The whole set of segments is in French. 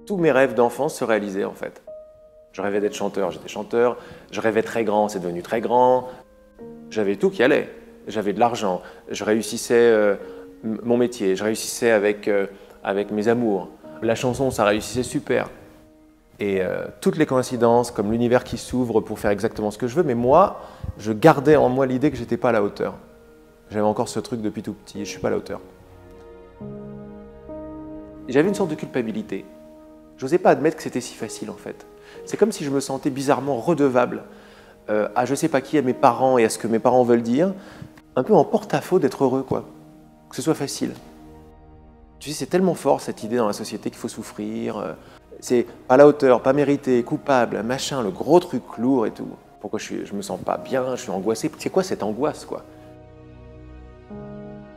Tous mes rêves d'enfance se réalisaient en fait. Je rêvais d'être chanteur, j'étais chanteur. Je rêvais très grand, c'est devenu très grand. J'avais tout qui allait. J'avais de l'argent, je réussissais mon métier, je réussissais avec mes amours. La chanson, ça réussissait super. Et toutes les coïncidences, comme l'univers qui s'ouvre pour faire exactement ce que je veux, mais moi, je gardais en moi l'idée que j'étais pas à la hauteur. J'avais encore ce truc depuis tout petit, je suis pas à la hauteur. J'avais une sorte de culpabilité. J'osais pas admettre que c'était si facile en fait. C'est comme si je me sentais bizarrement redevable à je sais pas qui, à mes parents et à ce que mes parents veulent dire, un peu en porte-à-faux d'être heureux quoi, que ce soit facile. Tu sais, c'est tellement fort cette idée dans la société qu'il faut souffrir, c'est pas à la hauteur, pas mérité, coupable, machin, le gros truc lourd et tout. Pourquoi je me sens pas bien, je suis angoissé, c'est quoi cette angoisse quoi?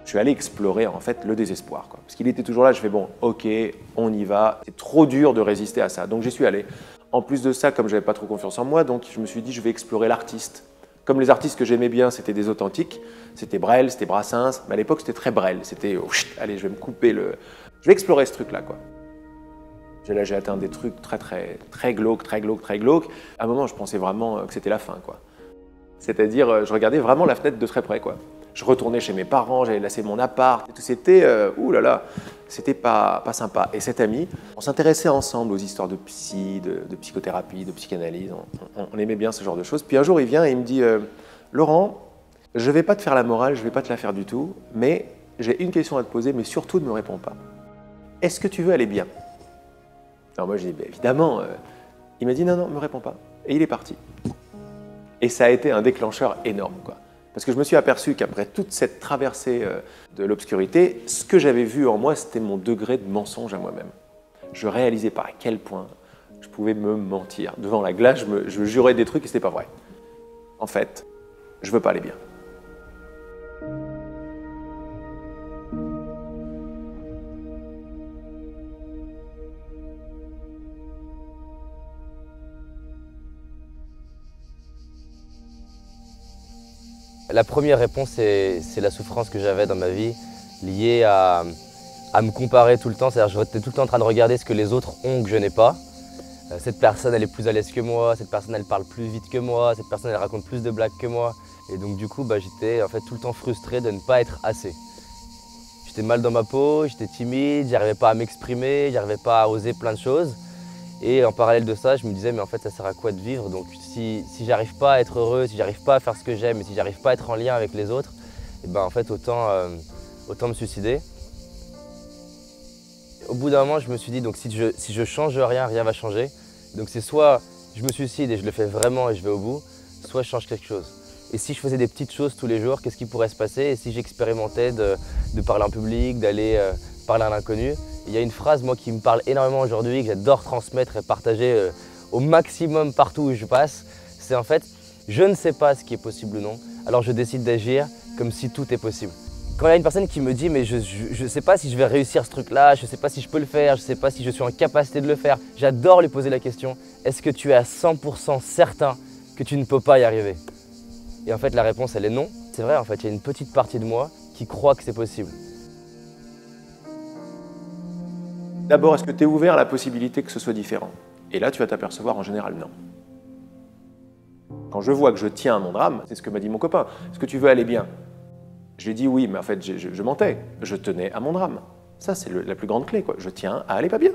Je suis allé explorer en fait le désespoir, quoi. Parce qu'il était toujours là, je fais bon, ok, on y va. C'est trop dur de résister à ça, donc j'y suis allé. En plus de ça, comme j'avais pas trop confiance en moi, donc je me suis dit je vais explorer l'artiste. Comme les artistes que j'aimais bien, c'était des authentiques, c'était Brel, c'était Brassens, mais à l'époque c'était très Brel, c'était allez, je vais me couper le... Je vais explorer ce truc-là, quoi. Là, j'ai atteint des trucs très glauques, très glauques, très glauques. À un moment, je pensais vraiment que c'était la fin, quoi. C'est-à-dire, je regardais vraiment la fenêtre de très près, quoi. Je retournais chez mes parents, j'allais lasser mon appart, et tout. C'était, oulala, c'était pas sympa. Et cet ami, on s'intéressait ensemble aux histoires de psy, de psychothérapie, de psychanalyse. On aimait bien ce genre de choses. Puis un jour, il vient et il me dit, Laurent, je vais pas te faire la morale, je vais pas te la faire du tout, mais j'ai une question à te poser, mais surtout ne me réponds pas. Est-ce que tu veux aller bien? Alors moi, je dis, évidemment. Il m'a dit, non, me réponds pas. Et il est parti. Et ça a été un déclencheur énorme, quoi. Parce que je me suis aperçu qu'après toute cette traversée de l'obscurité, ce que j'avais vu en moi, c'était mon degré de mensonge à moi-même. Je réalisais pas à quel point je pouvais me mentir. Devant la glace, je jurais des trucs et c'était pas vrai. En fait, je veux pas aller bien. La première réponse, c'est la souffrance que j'avais dans ma vie, liée à me comparer tout le temps. C'est-à-dire que j'étais tout le temps en train de regarder ce que les autres ont que je n'ai pas. Cette personne, elle est plus à l'aise que moi, cette personne, elle parle plus vite que moi, cette personne, elle raconte plus de blagues que moi. Et donc du coup, j'étais en fait tout le temps frustré de ne pas être assez. J'étais mal dans ma peau, j'étais timide, j'arrivais pas à m'exprimer, j'arrivais pas à oser plein de choses. Et en parallèle de ça, je me disais, mais en fait, ça sert à quoi de vivre? Donc si j'arrive pas à être heureux, si j'arrive pas à faire ce que j'aime et si j'arrive pas à être en lien avec les autres, et ben en fait, autant me suicider. Au bout d'un moment, je me suis dit, donc si je change rien, rien va changer. Donc c'est soit je me suicide et je le fais vraiment et je vais au bout, soit je change quelque chose. Et si je faisais des petites choses tous les jours, qu'est-ce qui pourrait se passer? Et si j'expérimentais de parler en public, d'aller parler à l'inconnu? Il y a une phrase moi qui me parle énormément aujourd'hui, que j'adore transmettre et partager au maximum partout où je passe. C'est en fait, je ne sais pas ce qui est possible ou non, alors je décide d'agir comme si tout est possible. Quand il y a une personne qui me dit mais je ne sais pas si je vais réussir ce truc-là, je ne sais pas si je peux le faire, je ne sais pas si je suis en capacité de le faire, j'adore lui poser la question, est-ce que tu es à 100% certain que tu ne peux pas y arriver? Et en fait la réponse elle est non. C'est vrai en fait, il y a une petite partie de moi qui croit que c'est possible. D'abord, est-ce que tu es ouvert à la possibilité que ce soit différent? Et là, tu vas t'apercevoir en général non. Quand je vois que je tiens à mon drame, c'est ce que m'a dit mon copain, est-ce que tu veux aller bien? Je lui ai dit oui, mais en fait, je mentais. Je tenais à mon drame. Ça, c'est la plus grande clé, quoi. Je tiens à aller pas bien.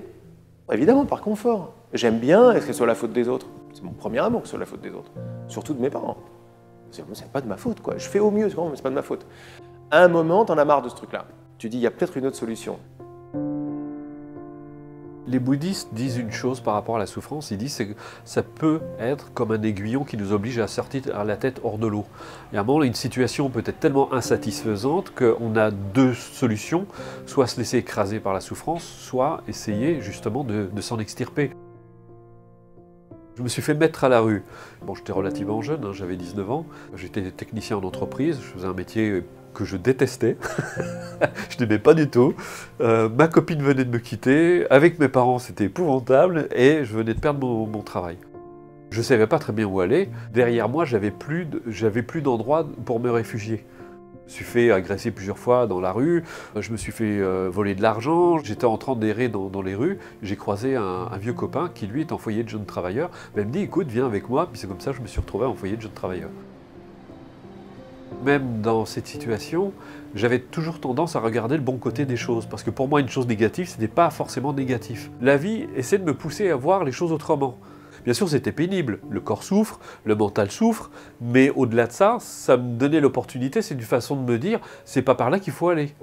Évidemment, par confort. J'aime bien, est-ce que ce soit la faute des autres? C'est mon premier amour que ce soit la faute des autres. Surtout de mes parents. C'est pas de ma faute, quoi. Je fais au mieux, mais c'est pas de ma faute. À un moment, t'en as marre de ce truc-là. Tu dis, il y a peut-être une autre solution. Les bouddhistes disent une chose par rapport à la souffrance, ils disent que ça peut être comme un aiguillon qui nous oblige à sortir la tête hors de l'eau. Et à un moment, une situation peut être tellement insatisfaisante qu'on a deux solutions, soit se laisser écraser par la souffrance, soit essayer justement de s'en extirper. Je me suis fait mettre à la rue. Bon, j'étais relativement jeune, hein, j'avais 19 ans, j'étais technicien en entreprise, je faisais un métier que je détestais, je n'aimais pas du tout. Ma copine venait de me quitter, avec mes parents c'était épouvantable et je venais de perdre mon travail. Je ne savais pas très bien où aller. Derrière moi, j'avais plus d'endroit pour me réfugier. Je me suis fait agresser plusieurs fois dans la rue, je me suis fait voler de l'argent, j'étais en train d'errer dans les rues, j'ai croisé un vieux copain qui lui est en foyer de jeunes travailleurs, il me dit écoute viens avec moi, puis c'est comme ça que je me suis retrouvé en foyer de jeunes travailleurs. Même dans cette situation, j'avais toujours tendance à regarder le bon côté des choses, parce que pour moi une chose négative, ce n'est pas forcément négatif. La vie essaie de me pousser à voir les choses autrement. Bien sûr, c'était pénible, le corps souffre, le mental souffre, mais au-delà de ça, ça me donnait l'opportunité, c'est une façon de me dire, c'est pas par là qu'il faut aller.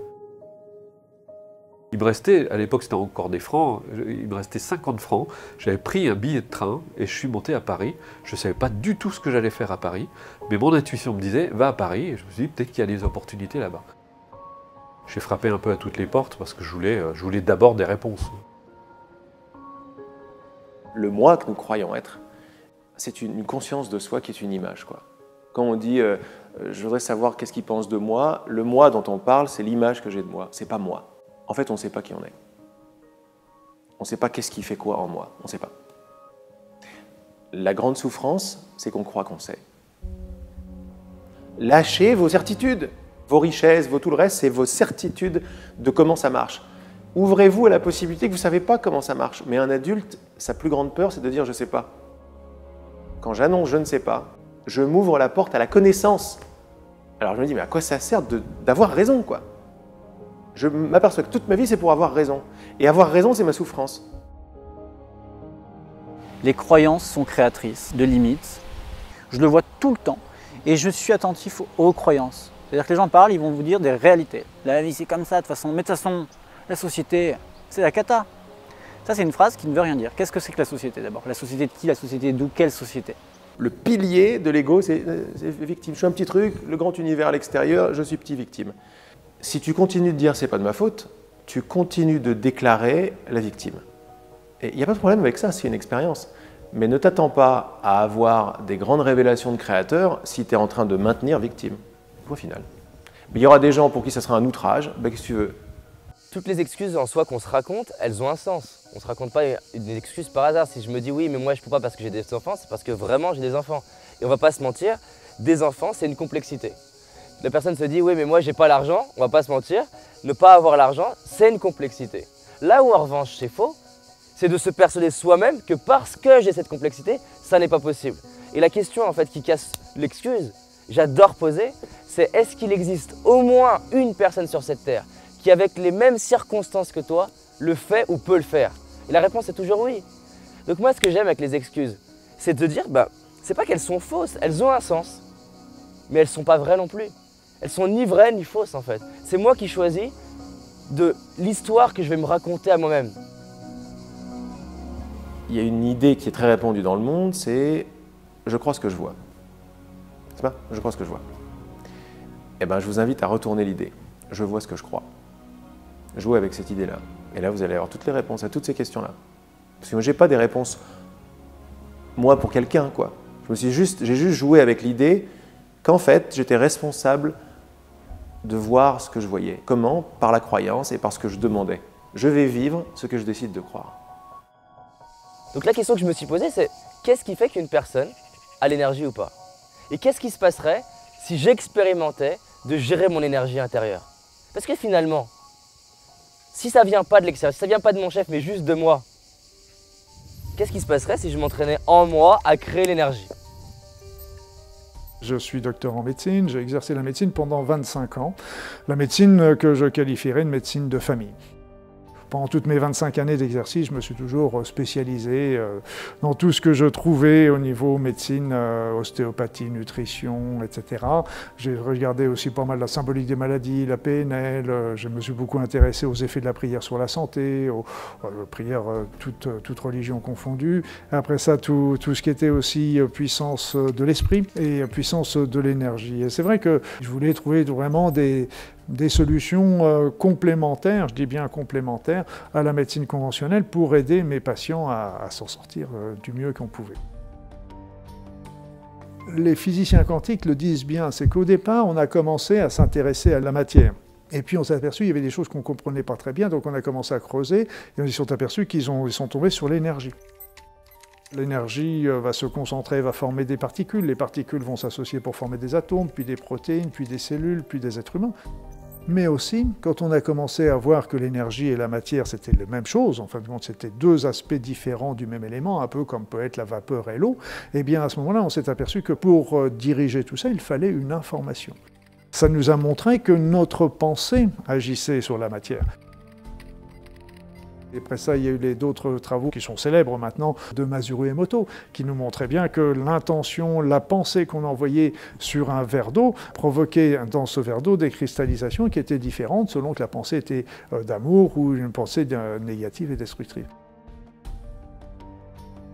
Il me restait, à l'époque c'était encore des francs, il me restait 50 francs, j'avais pris un billet de train et je suis monté à Paris. Je ne savais pas du tout ce que j'allais faire à Paris, mais mon intuition me disait, va à Paris, et je me suis dit, peut-être qu'il y a des opportunités là-bas. J'ai frappé un peu à toutes les portes parce que je voulais d'abord des réponses. Le moi que nous croyons être, c'est une conscience de soi qui est une image, quoi. Quand on dit je voudrais savoir qu'est-ce qu'il pense de moi, le moi dont on parle, c'est l'image que j'ai de moi, c'est pas moi. En fait, on ne sait pas qui on est. On ne sait pas qu'est-ce qui fait quoi en moi, on ne sait pas. La grande souffrance, c'est qu'on croit qu'on sait. Lâchez vos certitudes, vos richesses, tout le reste, c'est vos certitudes de comment ça marche. Ouvrez-vous à la possibilité que vous ne savez pas comment ça marche. Mais un adulte, sa plus grande peur, c'est de dire « je ne sais pas ». Quand j'annonce « je ne sais pas », je m'ouvre la porte à la connaissance. Alors je me dis « mais à quoi ça sert d'avoir raison, quoi ?» Je m'aperçois que toute ma vie, c'est pour avoir raison. Et avoir raison, c'est ma souffrance. Les croyances sont créatrices de limites. Je le vois tout le temps. Et je suis attentif aux croyances. C'est-à-dire que les gens parlent, ils vont vous dire des réalités. La vie, c'est comme ça, de toute façon. Mais de toute façon, la société, c'est la cata. Ça, c'est une phrase qui ne veut rien dire. Qu'est-ce que c'est que la société d'abord? La société de qui? La société d'où? Quelle société? Le pilier de l'ego, c'est victime. Je suis un petit truc, le grand univers à l'extérieur, je suis petit victime. Si tu continues de dire c'est pas de ma faute, tu continues de déclarer la victime. Et il n'y a pas de problème avec ça, c'est une expérience. Mais ne t'attends pas à avoir des grandes révélations de créateurs si tu es en train de maintenir victime. Au final. Mais il y aura des gens pour qui ça sera un outrage, ben, qu'est-ce que tu veux? Toutes les excuses en soi qu'on se raconte, elles ont un sens. On ne se raconte pas une excuse par hasard. Si je me dis oui, mais moi je ne peux pas parce que j'ai des enfants, c'est parce que vraiment j'ai des enfants. Et on ne va pas se mentir, des enfants, c'est une complexité. La personne se dit oui, mais moi j'ai pas l'argent, on ne va pas se mentir. Ne pas avoir l'argent, c'est une complexité. Là où en revanche c'est faux, c'est de se persuader soi-même que parce que j'ai cette complexité, ça n'est pas possible. Et la question en fait qui casse l'excuse, j'adore poser, c'est est-ce qu'il existe au moins une personne sur cette terre qui, avec les mêmes circonstances que toi, le fait ou peut le faire? Et la réponse est toujours oui. Donc moi, ce que j'aime avec les excuses, c'est de dire, c'est pas qu'elles sont fausses, elles ont un sens, mais elles sont pas vraies non plus. Elles sont ni vraies ni fausses en fait. C'est moi qui choisis de l'histoire que je vais me raconter à moi-même. Il y a une idée qui est très répandue dans le monde, c'est « je crois ce que je vois ». C'est pas « je crois ce que je vois ». Eh bien, je vous invite à retourner l'idée. Je vois ce que je crois. Jouez avec cette idée-là. Et là, vous allez avoir toutes les réponses à toutes ces questions-là. Parce que moi, je n'ai pas des réponses, moi, pour quelqu'un, quoi. J'ai juste joué avec l'idée qu'en fait, j'étais responsable de voir ce que je voyais. Comment? Par la croyance et par ce que je demandais. Je vais vivre ce que je décide de croire. Donc la question que je me suis posée, c'est qu'est-ce qui fait qu'une personne a l'énergie ou pas? Et qu'est-ce qui se passerait si j'expérimentais de gérer mon énergie intérieure? Parce que finalement, si ça ne vient pas de l'extérieur, si ça ne vient pas de mon chef, mais juste de moi, qu'est-ce qui se passerait si je m'entraînais en moi à créer l'énergie? Je suis docteur en médecine, j'ai exercé la médecine pendant 25 ans. La médecine que je qualifierais de médecine de famille. Pendant toutes mes 25 années d'exercice, je me suis toujours spécialisé dans tout ce que je trouvais au niveau médecine, ostéopathie, nutrition, etc. J'ai regardé aussi pas mal la symbolique des maladies, la PNL. Je me suis beaucoup intéressé aux effets de la prière sur la santé, aux prières toute religion confondue. Après ça, tout ce qui était aussi puissance de l'esprit et puissance de l'énergie. Et c'est vrai que je voulais trouver vraiment des solutions complémentaires, je dis bien complémentaires, à la médecine conventionnelle pour aider mes patients à s'en sortir du mieux qu'on pouvait. Les physiciens quantiques le disent bien, c'est qu'au départ, on a commencé à s'intéresser à la matière. Et puis on s'est aperçu qu'il y avait des choses qu'on ne comprenait pas très bien, donc on a commencé à creuser, et on s'est aperçu qu'ils sont tombés sur l'énergie. L'énergie va se concentrer, va former des particules. Les particules vont s'associer pour former des atomes, puis des protéines, puis des cellules, puis des êtres humains. Mais aussi, quand on a commencé à voir que l'énergie et la matière, c'était la même chose, en fin de compte, c'était deux aspects différents du même élément, un peu comme peut être la vapeur et l'eau, eh bien à ce moment-là, on s'est aperçu que pour diriger tout ça, il fallait une information. Ça nous a montré que notre pensée agissait sur la matière. Et après ça, il y a eu d'autres travaux qui sont célèbres maintenant de Masaru Emoto, qui nous montraient bien que l'intention, la pensée qu'on envoyait sur un verre d'eau provoquait dans ce verre d'eau des cristallisations qui étaient différentes selon que la pensée était d'amour ou une pensée négative et destructrice.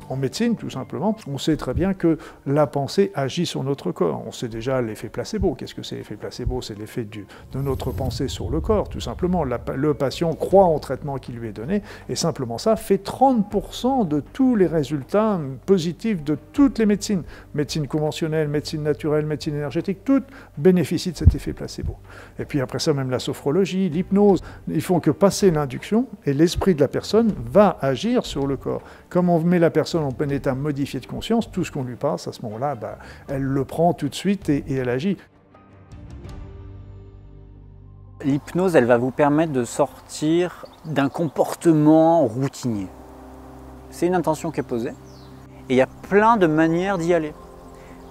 En médecine, tout simplement, on sait très bien que la pensée agit sur notre corps. On sait déjà l'effet placebo. Qu'est-ce que c'est l'effet placebo? C'est l'effet de notre pensée sur le corps, tout simplement. Le patient croit au traitement qui lui est donné, et simplement ça fait 30% de tous les résultats positifs de toutes les médecines. Médecine conventionnelle, médecine naturelle, médecine énergétique, toutes bénéficient de cet effet placebo. Et puis après ça, même la sophrologie, l'hypnose, ils font que passer l'induction, et l'esprit de la personne va agir sur le corps. Comme on met la personne en plein état modifié de conscience, tout ce qu'on lui passe, à ce moment-là, elle le prend tout de suite et elle agit. L'hypnose, elle va vous permettre de sortir d'un comportement routinier. C'est une intention qui est posée et il y a plein de manières d'y aller.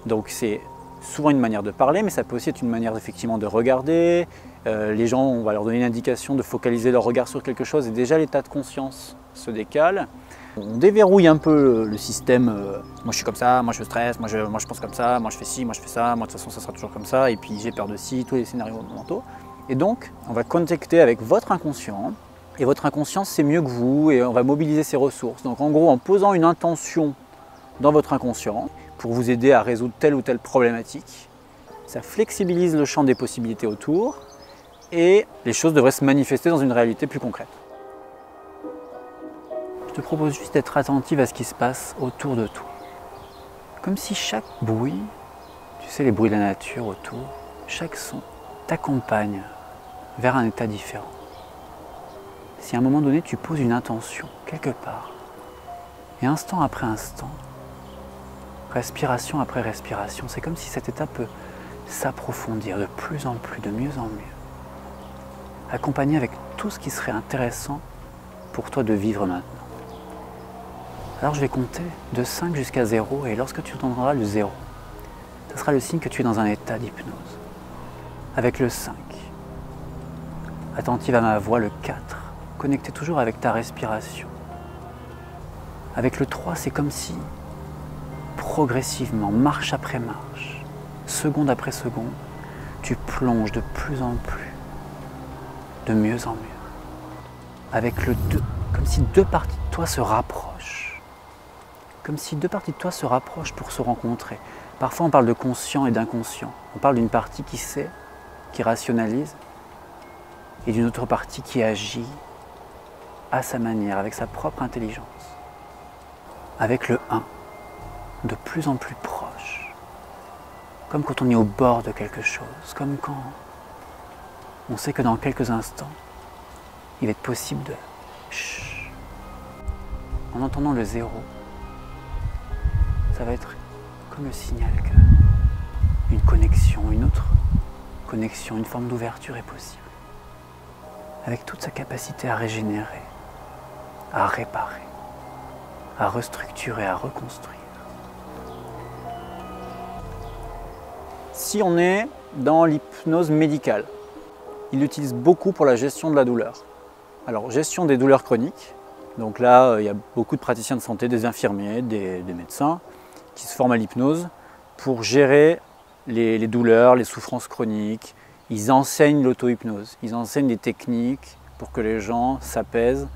Donc c'est souvent une manière de parler, mais ça peut aussi être une manière effectivement de regarder. Les gens, on va leur donner une indication de focaliser leur regard sur quelque chose et déjà l'état de conscience se décale. On déverrouille un peu le système, moi je suis comme ça, moi je stresse, moi je pense comme ça, moi je fais ci, moi je fais ça, moi de toute façon ça sera toujours comme ça, et puis j'ai peur de ci, tous les scénarios mentaux. Et donc on va connecter avec votre inconscient, et votre inconscient c'est mieux que vous, et on va mobiliser ses ressources. Donc en gros en posant une intention dans votre inconscient, pour vous aider à résoudre telle ou telle problématique, ça flexibilise le champ des possibilités autour, et les choses devraient se manifester dans une réalité plus concrète. Je te propose juste d'être attentive à ce qui se passe autour de toi. Comme si chaque bruit, tu sais les bruits de la nature autour, chaque son t'accompagne vers un état différent. Si à un moment donné tu poses une intention quelque part, et instant après instant, respiration après respiration, c'est comme si cet état peut s'approfondir de plus en plus, de mieux en mieux, accompagné avec tout ce qui serait intéressant pour toi de vivre maintenant. Alors je vais compter de 5 jusqu'à 0 et lorsque tu entendras le 0, ce sera le signe que tu es dans un état d'hypnose. Avec le 5, attentive à ma voix, le 4, connecté toujours avec ta respiration. Avec le 3, c'est comme si, progressivement, marche après marche, seconde après seconde, tu plonges de plus en plus, de mieux en mieux. Avec le 2, comme si deux parties de toi se rapprochent. Comme si deux parties de toi se rapprochent pour se rencontrer. Parfois on parle de conscient et d'inconscient. On parle d'une partie qui sait, qui rationalise, et d'une autre partie qui agit à sa manière, avec sa propre intelligence. Avec le 1, de plus en plus proche. Comme quand on est au bord de quelque chose, comme quand on sait que dans quelques instants, il va être possible de chut. En entendant le 0, ça va être comme le signal qu'une connexion, une autre connexion, une forme d'ouverture est possible. Avec toute sa capacité à régénérer, à réparer, à restructurer, à reconstruire. Si on est dans l'hypnose médicale, il l'utilise beaucoup pour la gestion de la douleur. Alors, gestion des douleurs chroniques. Donc là, il y a beaucoup de praticiens de santé, des infirmiers, des médecins qui se forment à l'hypnose pour gérer les douleurs, les souffrances chroniques. Ils enseignent l'auto-hypnose, ils enseignent des techniques pour que les gens s'apaisent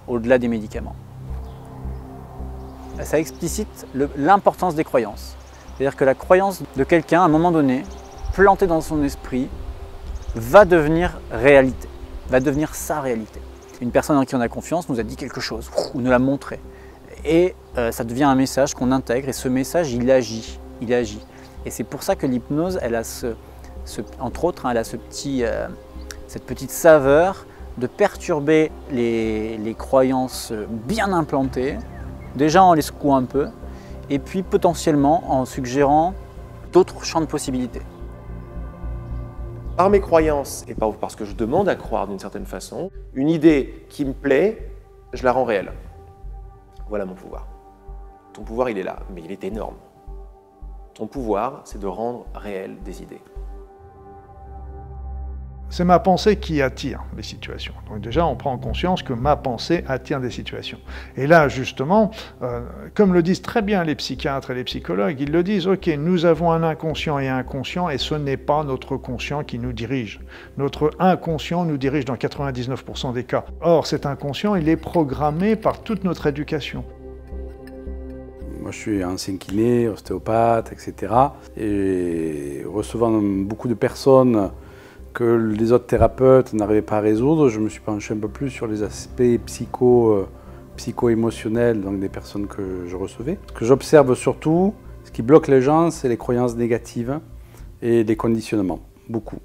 au-delà des médicaments. Ça explicite l'importance des croyances. C'est-à-dire que la croyance de quelqu'un, à un moment donné, plantée dans son esprit, va devenir réalité, va devenir sa réalité. Une personne en qui on a confiance nous a dit quelque chose, ou nous l'a montré. Et ça devient un message qu'on intègre, et ce message, il agit. Et c'est pour ça que l'hypnose, elle a entre autres, elle a cette petite saveur de perturber les croyances bien implantées Déjà en les secouant un peu, et puis potentiellement en suggérant d'autres champs de possibilités. Par mes croyances et parce que je demande à croire d'une certaine façon, une idée qui me plaît, je la rends réelle. Voilà mon pouvoir. Ton pouvoir, il est là, mais il est énorme. Ton pouvoir, c'est de rendre réelles des idées. C'est ma pensée qui attire les situations. Donc déjà, on prend conscience que ma pensée attire des situations. Et là, justement, comme le disent très bien les psychiatres et les psychologues, ils le disent, ok, nous avons un inconscient et un conscient, et ce n'est pas notre conscient qui nous dirige. Notre inconscient nous dirige dans 99% des cas. Or, cet inconscient, il est programmé par toute notre éducation. Moi, je suis ancien kiné, ostéopathe, etc. Et recevant beaucoup de personnes que les autres thérapeutes n'arrivaient pas à résoudre, je me suis penché un peu plus sur les aspects psycho-émotionnels donc des personnes que je recevais. Ce que j'observe surtout, ce qui bloque les gens, c'est les croyances négatives et les conditionnements, beaucoup.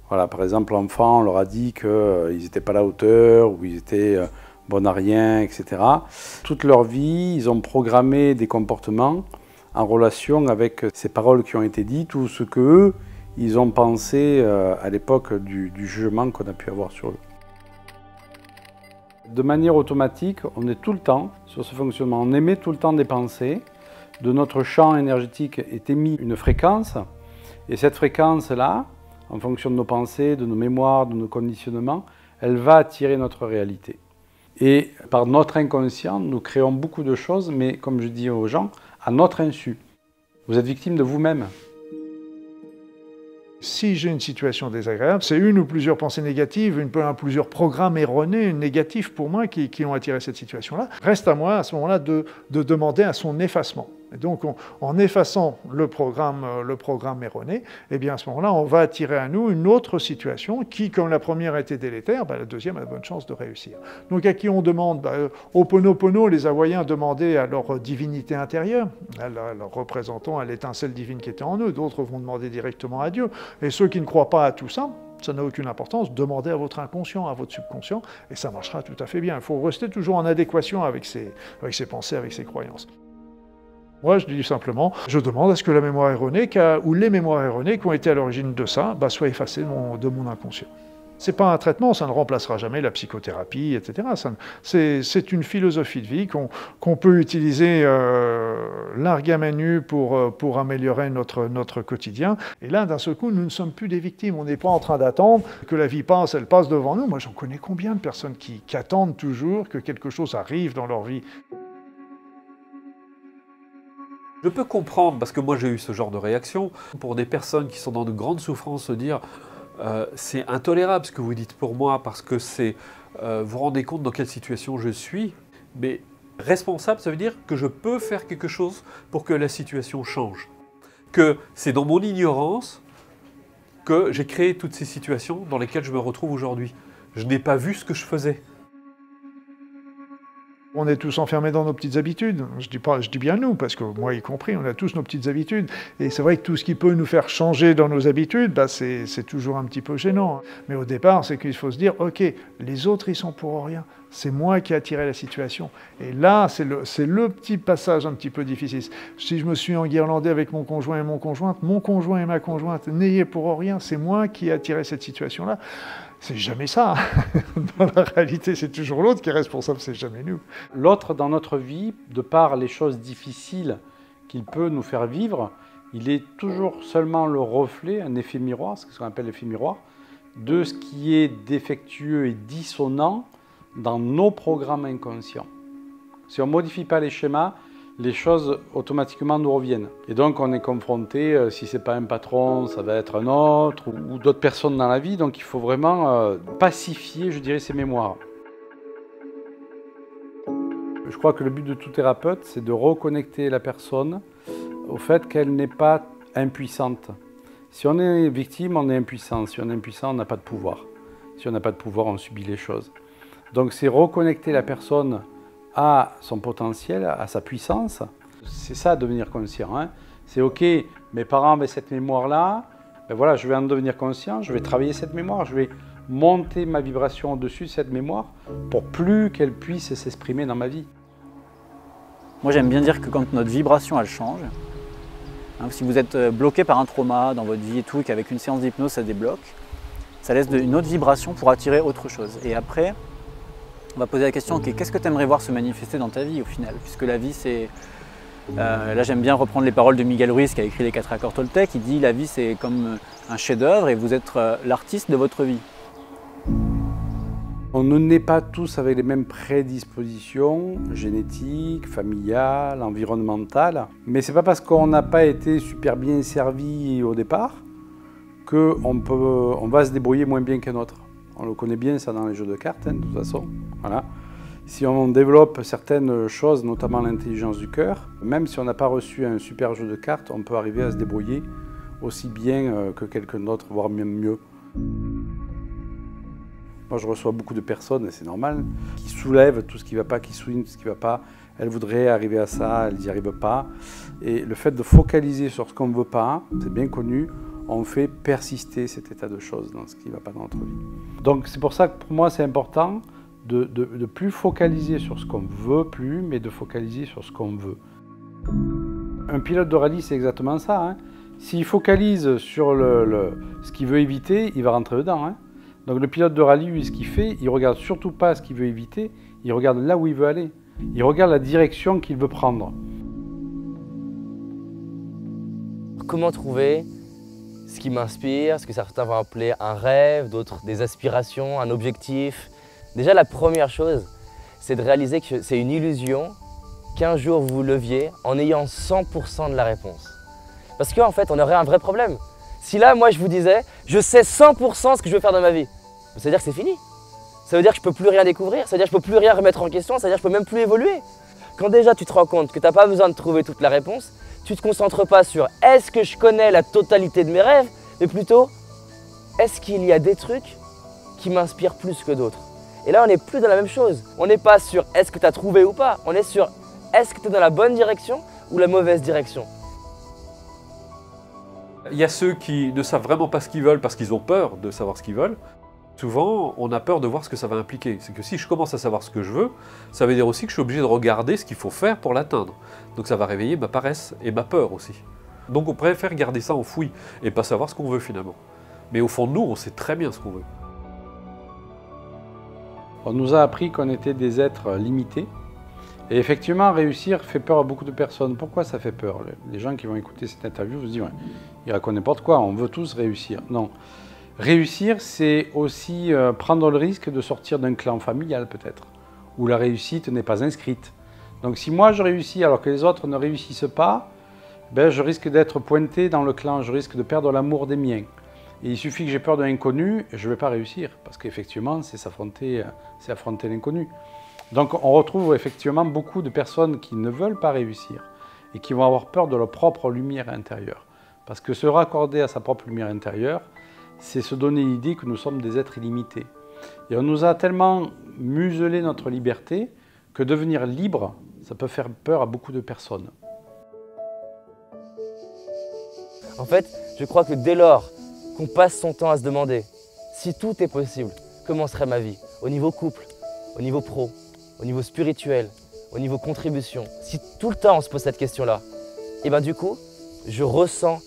Voilà, par exemple, l'enfant, on leur a dit qu'ils n'étaient pas à la hauteur, ou ils étaient bons à rien, etc. Toute leur vie, ils ont programmé des comportements en relation avec ces paroles qui ont été dites ou ce qu'eux, ils ont pensé à l'époque du jugement qu'on a pu avoir sur eux. De manière automatique, on est tout le temps sur ce fonctionnement. On émet tout le temps des pensées. De notre champ énergétique est émise une fréquence. Et cette fréquence-là, en fonction de nos pensées, de nos mémoires, de nos conditionnements, elle va attirer notre réalité. Et par notre inconscient, nous créons beaucoup de choses, mais comme je dis aux gens, à notre insu. Vous êtes victime de vous-même. Si j'ai une situation désagréable, c'est une ou plusieurs pensées négatives, plusieurs programmes erronés, négatifs pour moi, qui ont attiré cette situation-là. Reste à moi, à ce moment-là, de demander à son effacement. Et donc, en effaçant le programme erroné, eh bien, à ce moment-là, on va attirer à nous une autre situation qui, comme la première a été délétère, la deuxième a de bonnes chances de réussir. Donc, à qui on demande Ho'oponopono, les Hawaïens demandaient à leur divinité intérieure, à leur représentant, à l'étincelle divine qui était en eux. D'autres vont demander directement à Dieu. Et ceux qui ne croient pas à tout ça, ça n'a aucune importance, demandez à votre inconscient, à votre subconscient, et ça marchera tout à fait bien. Il faut rester toujours en adéquation avec ses pensées, avec ses croyances. Moi, je dis simplement, je demande à ce que la mémoire erronée, ou les mémoires erronées qui ont été à l'origine de ça, soient effacées de mon inconscient. Ce n'est pas un traitement, ça ne remplacera jamais la psychothérapie, etc. C'est une philosophie de vie qu'on peut utiliser largue à main nue pour améliorer notre quotidien. Et là, d'un seul coup, nous ne sommes plus des victimes. On n'est pas en train d'attendre que la vie passe, elle passe devant nous. Moi, j'en connais combien de personnes qui attendent toujours que quelque chose arrive dans leur vie. Je peux comprendre, parce que moi j'ai eu ce genre de réaction, pour des personnes qui sont dans de grandes souffrances, se dire c'est intolérable ce que vous dites pour moi, parce que c'est vous vous rendez compte dans quelle situation je suis, mais responsable, ça veut dire que je peux faire quelque chose pour que la situation change. Que c'est dans mon ignorance que j'ai créé toutes ces situations dans lesquelles je me retrouve aujourd'hui. Je n'ai pas vu ce que je faisais. On est tous enfermés dans nos petites habitudes. Je dis bien nous, parce que moi y compris, on a tous nos petites habitudes. Et c'est vrai que tout ce qui peut nous faire changer dans nos habitudes, c'est toujours un petit peu gênant. Mais au départ, c'est qu'il faut se dire, ok, les autres, ils sont pour rien. C'est moi qui ai attiré la situation. Et là, c'est le petit passage un petit peu difficile. Si je me suis enguirlandé avec mon conjoint et ma conjointe, n'ayez pour rien, c'est moi qui ai attiré cette situation-là. C'est jamais ça. Dans la réalité, c'est toujours l'autre qui est responsable, c'est jamais nous. L'autre, dans notre vie, de par les choses difficiles qu'il peut nous faire vivre, il est toujours seulement le reflet, un effet miroir, ce qu'on appelle l'effet miroir, de ce qui est défectueux et dissonant dans nos programmes inconscients. Si on ne modifie pas les schémas, les choses automatiquement nous reviennent. Et donc on est confronté, si ce n'est pas un patron, ça va être un autre, ou d'autres personnes dans la vie. Donc il faut vraiment pacifier, je dirais, ces mémoires. Je crois que le but de tout thérapeute, c'est de reconnecter la personne au fait qu'elle n'est pas impuissante. Si on est victime, on est impuissant. Si on est impuissant, on n'a pas de pouvoir. Si on n'a pas de pouvoir, on subit les choses. Donc c'est reconnecter la personne à son potentiel, à sa puissance. C'est ça, devenir conscient. Hein. C'est ok, mes parents avaient cette mémoire-là, ben voilà, je vais en devenir conscient, je vais travailler cette mémoire, je vais monter ma vibration au-dessus de cette mémoire pour plus qu'elle puisse s'exprimer dans ma vie. Moi j'aime bien dire que quand notre vibration elle change, hein, si vous êtes bloqué par un trauma dans votre vie et tout, et qu'avec une séance d'hypnose ça débloque, ça laisse une autre vibration pour attirer autre chose. Et après, on va poser la question, ok, qu'est-ce que tu aimerais voir se manifester dans ta vie au final? Puisque la vie c'est... là j'aime bien reprendre les paroles de Miguel Ruiz qui a écrit les 4 accords Toltec, il dit la vie c'est comme un chef-d'œuvre et vous êtes l'artiste de votre vie. On ne naît pas tous avec les mêmes prédispositions génétiques, familiales, environnementales. Mais ce n'est pas parce qu'on n'a pas été super bien servi au départ qu'on va se débrouiller moins bien qu'un autre. On le connaît bien ça dans les jeux de cartes, hein, de toute façon. Voilà. Si on développe certaines choses, notamment l'intelligence du cœur, même si on n'a pas reçu un super jeu de cartes, on peut arriver à se débrouiller aussi bien que quelqu'un d'autre, voire même mieux. Moi, je reçois beaucoup de personnes, et c'est normal, qui soulèvent tout ce qui ne va pas, qui soulignent tout ce qui ne va pas. Elles voudraient arriver à ça, elles n'y arrivent pas. Et le fait de focaliser sur ce qu'on ne veut pas, c'est bien connu, on fait persister cet état de choses dans ce qui ne va pas dans notre vie. Donc c'est pour ça que pour moi, c'est important de plus focaliser sur ce qu'on ne veut plus, mais de focaliser sur ce qu'on veut. Un pilote de rallye, c'est exactement ça. Hein. S'il focalise sur ce qu'il veut éviter, il va rentrer dedans. Hein. Donc le pilote de rallye, lui, ce qu'il fait, il ne regarde surtout pas ce qu'il veut éviter, il regarde là où il veut aller. Il regarde la direction qu'il veut prendre. Comment trouver ce qui m'inspire, ce que certains vont appeler un rêve, d'autres des aspirations, un objectif? Déjà, la première chose, c'est de réaliser que c'est une illusion qu'un jour vous vous leviez en ayant 100% de la réponse. Parce qu'en fait, on aurait un vrai problème. Si là, moi, je vous disais, je sais 100% ce que je veux faire dans ma vie, ça veut dire que c'est fini. Ça veut dire que je ne peux plus rien découvrir, ça veut dire que je ne peux plus rien remettre en question, ça veut dire que je ne peux même plus évoluer. Quand déjà tu te rends compte que tu n'as pas besoin de trouver toute la réponse, tu ne te concentres pas sur est-ce que je connais la totalité de mes rêves, mais plutôt est-ce qu'il y a des trucs qui m'inspirent plus que d'autres. Et là, on n'est plus dans la même chose. On n'est pas sur est-ce que tu as trouvé ou pas, on est sur est-ce que tu es dans la bonne direction ou la mauvaise direction. Il y a ceux qui ne savent vraiment pas ce qu'ils veulent parce qu'ils ont peur de savoir ce qu'ils veulent. Souvent, on a peur de voir ce que ça va impliquer. C'est que si je commence à savoir ce que je veux, ça veut dire aussi que je suis obligé de regarder ce qu'il faut faire pour l'atteindre. Donc ça va réveiller ma paresse et ma peur aussi. Donc on préfère garder ça enfoui et pas savoir ce qu'on veut finalement. Mais au fond de nous, on sait très bien ce qu'on veut. On nous a appris qu'on était des êtres limités. Et effectivement, réussir fait peur à beaucoup de personnes. Pourquoi ça fait peur? Les gens qui vont écouter cette interview vont se dire ouais, il raconte n'importe quoi, on veut tous réussir. Non. Réussir, c'est aussi prendre le risque de sortir d'un clan familial peut-être, où la réussite n'est pas inscrite. Donc si moi je réussis alors que les autres ne réussissent pas, ben, je risque d'être pointé dans le clan, je risque de perdre l'amour des miens. Et il suffit que j'ai peur de l'inconnu, et je ne vais pas réussir, parce qu'effectivement, c'est affronter l'inconnu. Donc on retrouve effectivement beaucoup de personnes qui ne veulent pas réussir, et qui vont avoir peur de leur propre lumière intérieure. Parce que se raccorder à sa propre lumière intérieure, c'est se donner l'idée que nous sommes des êtres illimités. Et on nous a tellement muselé notre liberté que devenir libre, ça peut faire peur à beaucoup de personnes. En fait, je crois que dès lors qu'on passe son temps à se demander si tout est possible, comment serait ma vie, au niveau couple, au niveau pro, au niveau spirituel, au niveau contribution, si tout le temps on se pose cette question-là, et bien du coup, je ressens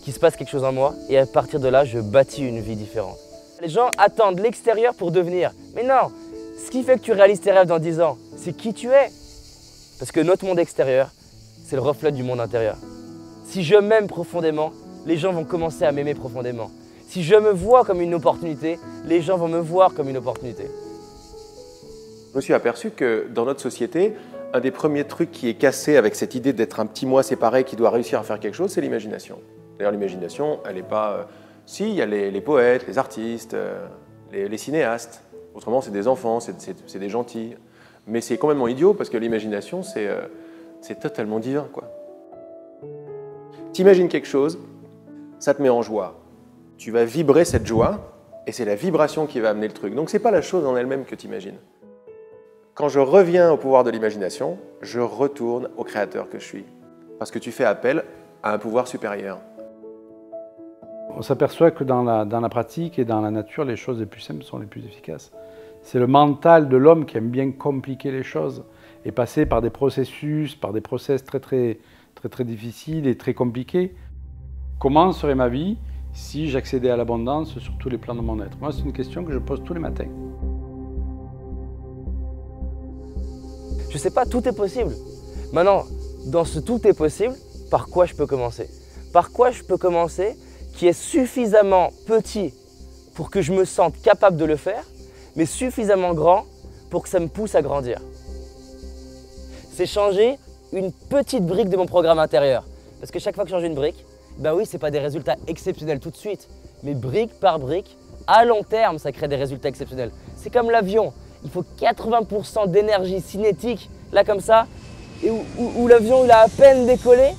qu'il se passe quelque chose en moi et à partir de là, je bâtis une vie différente. Les gens attendent l'extérieur pour devenir. Mais non, ce qui fait que tu réalises tes rêves dans 10 ans, c'est qui tu es. Parce que notre monde extérieur, c'est le reflet du monde intérieur. Si je m'aime profondément, les gens vont commencer à m'aimer profondément. Si je me vois comme une opportunité, les gens vont me voir comme une opportunité. Je me suis aperçu que dans notre société, un des premiers trucs qui est cassé avec cette idée d'être un petit moi séparé qui doit réussir à faire quelque chose, c'est l'imagination. D'ailleurs, l'imagination, elle n'est pas... Si, il y a les poètes, les artistes, les cinéastes. Autrement, c'est des enfants, c'est des gentils. Mais c'est complètement idiot parce que l'imagination, c'est totalement divin, quoi. T'imagines quelque chose, ça te met en joie. Tu vas vibrer cette joie et c'est la vibration qui va amener le truc. Donc, ce n'est pas la chose en elle-même que tu imagines. Quand je reviens au pouvoir de l'imagination, je retourne au créateur que je suis. Parce que tu fais appel à un pouvoir supérieur. On s'aperçoit que dans la pratique et dans la nature, les choses les plus simples sont les plus efficaces. C'est le mental de l'homme qui aime bien compliquer les choses et passer par des processus, par des process très difficiles et très compliqués. Comment serait ma vie si j'accédais à l'abondance sur tous les plans de mon être? Moi, c'est une question que je pose tous les matins. Je sais pas, tout est possible. Maintenant, dans ce tout est possible, par quoi je peux commencer? Par quoi je peux commencer qui est suffisamment petit pour que je me sente capable de le faire, mais suffisamment grand pour que ça me pousse à grandir? C'est changer une petite brique de mon programme intérieur. Parce que chaque fois que je change une brique, ben oui, ce n'est pas des résultats exceptionnels tout de suite, mais brique par brique, à long terme, ça crée des résultats exceptionnels. C'est comme l'avion. Il faut 80% d'énergie cinétique, là comme ça, et où l'avion il a à peine décollé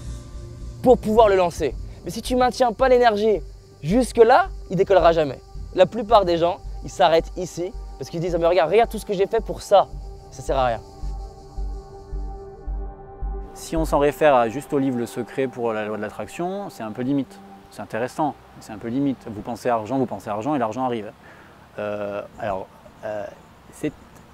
pour pouvoir le lancer. Mais si tu ne maintiens pas l'énergie jusque là, il ne décollera jamais. La plupart des gens, ils s'arrêtent ici parce qu'ils disent « mais regarde tout ce que j'ai fait pour ça, ça ne sert à rien ». Si on s'en réfère juste au livre Le Secret pour la loi de l'attraction, c'est un peu limite. C'est intéressant, mais c'est un peu limite. Vous pensez argent et l'argent arrive.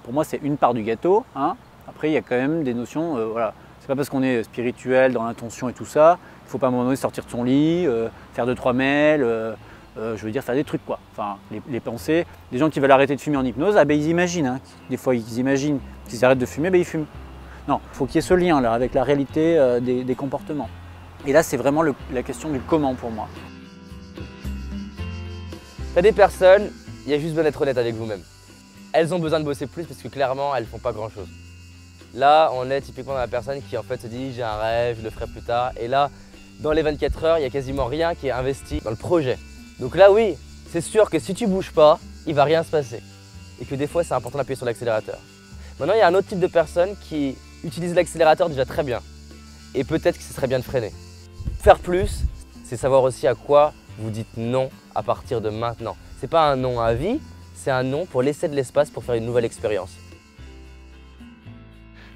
Pour moi, c'est une part du gâteau. Hein. Après, il y a quand même des notions. Voilà. C'est pas parce qu'on est spirituel, dans l'intention et tout ça, il ne faut pas à un moment donné sortir de son lit, faire 2-3 mails, je veux dire faire des trucs quoi. Enfin, les pensées. Les gens qui veulent arrêter de fumer en hypnose, ah ben ils imaginent. Hein. Des fois, ils imaginent qu'ils arrêtent de fumer, ben ils fument. Non, il faut qu'il y ait ce lien là avec la réalité des comportements. Et là, c'est vraiment la question du comment pour moi. T'as des personnes, il y a juste besoin d'être honnête avec vous-même. Elles ont besoin de bosser plus parce que clairement, elles ne font pas grand-chose. Là, on est typiquement dans la personne qui en fait se dit « j'ai un rêve, je le ferai plus tard ». Et là, dans les 24 heures, il n'y a quasiment rien qui est investi dans le projet. Donc là, oui, c'est sûr que si tu ne bouges pas, il ne va rien se passer. Et que des fois, c'est important d'appuyer sur l'accélérateur. Maintenant, il y a un autre type de personne qui utilise l'accélérateur déjà très bien. Et peut-être que ce serait bien de freiner. Faire plus, c'est savoir aussi à quoi vous dites non à partir de maintenant. Ce n'est pas un non à vie, c'est un non pour laisser de l'espace pour faire une nouvelle expérience.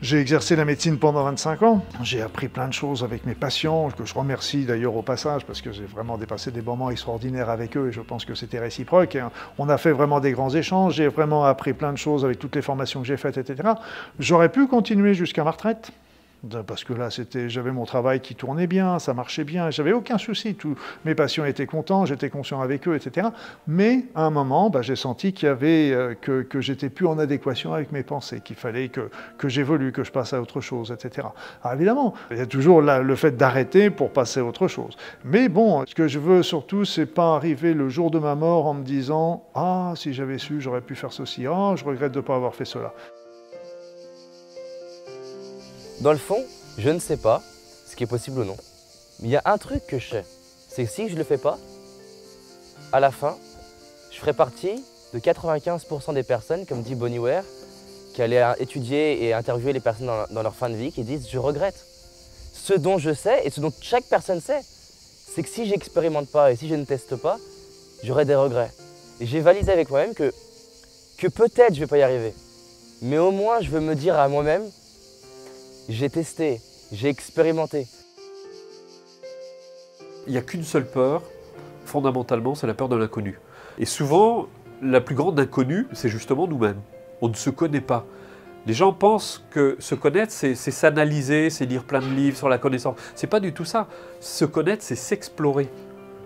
J'ai exercé la médecine pendant 25 ans. J'ai appris plein de choses avec mes patients, que je remercie d'ailleurs au passage, parce que j'ai vraiment dépassé des moments extraordinaires avec eux et je pense que c'était réciproque. Et on a fait vraiment des grands échanges, j'ai vraiment appris plein de choses avec toutes les formations que j'ai faites, etc. J'aurais pu continuer jusqu'à ma retraite. Parce que là, j'avais mon travail qui tournait bien, ça marchait bien, j'avais aucun souci. Tous mes patients étaient contents, j'étais conscient avec eux, etc. Mais à un moment, j'ai senti qu'il y avait que j'étais plus en adéquation avec mes pensées, qu'il fallait que j'évolue, que je passe à autre chose, etc. Alors évidemment, il y a toujours le fait d'arrêter pour passer à autre chose. Mais bon, ce que je veux surtout, c'est pas arriver le jour de ma mort en me disant « Ah, si j'avais su, j'aurais pu faire ceci. Ah, je regrette de ne pas avoir fait cela. » Dans le fond, je ne sais pas ce qui est possible ou non. Mais il y a un truc que je sais, c'est que si je ne le fais pas, à la fin, je ferai partie de 95% des personnes, comme dit Bonnie Ware, qui allaient étudier et interviewer les personnes dans leur fin de vie, qui disent « je regrette ». Ce dont je sais, et ce dont chaque personne sait, c'est que si je n'expérimente pas et si je ne teste pas, j'aurai des regrets. Et j'ai validé avec moi-même que peut-être je ne vais pas y arriver. Mais au moins, je veux me dire à moi-même, j'ai testé, j'ai expérimenté. Il n'y a qu'une seule peur, fondamentalement, c'est la peur de l'inconnu. Et souvent, la plus grande inconnue, c'est justement nous-mêmes. On ne se connaît pas. Les gens pensent que se connaître, c'est s'analyser, c'est lire plein de livres sur la connaissance. C'est pas du tout ça. Se connaître, c'est s'explorer.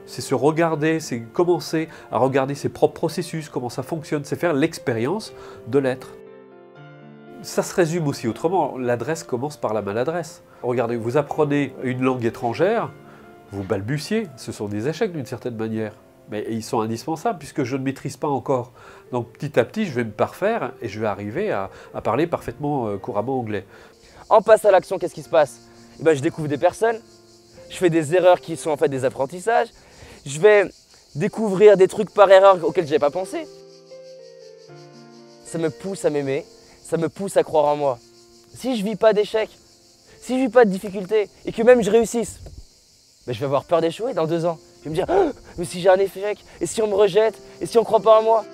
C'est se regarder, c'est commencer à regarder ses propres processus, comment ça fonctionne, c'est faire l'expérience de l'être. Ça se résume aussi autrement, l'adresse commence par la maladresse. Regardez, vous apprenez une langue étrangère, vous balbutiez, ce sont des échecs d'une certaine manière. Mais ils sont indispensables puisque je ne maîtrise pas encore. Donc petit à petit, je vais me parfaire et je vais arriver à parler parfaitement couramment anglais. En passe à l'action, qu'est-ce qui se passe? Je découvre des personnes, je fais des erreurs qui sont en fait des apprentissages, je vais découvrir des trucs par erreur auxquels je n'avais pas pensé. Ça me pousse à m'aimer. Ça me pousse à croire en moi. Si je ne vis pas d'échecs, si je ne vis pas de difficultés et que même je réussisse, je vais avoir peur d'échouer dans 2 ans. Je vais me dire, oh, mais si j'ai un échec, et si on me rejette, et si on ne croit pas en moi?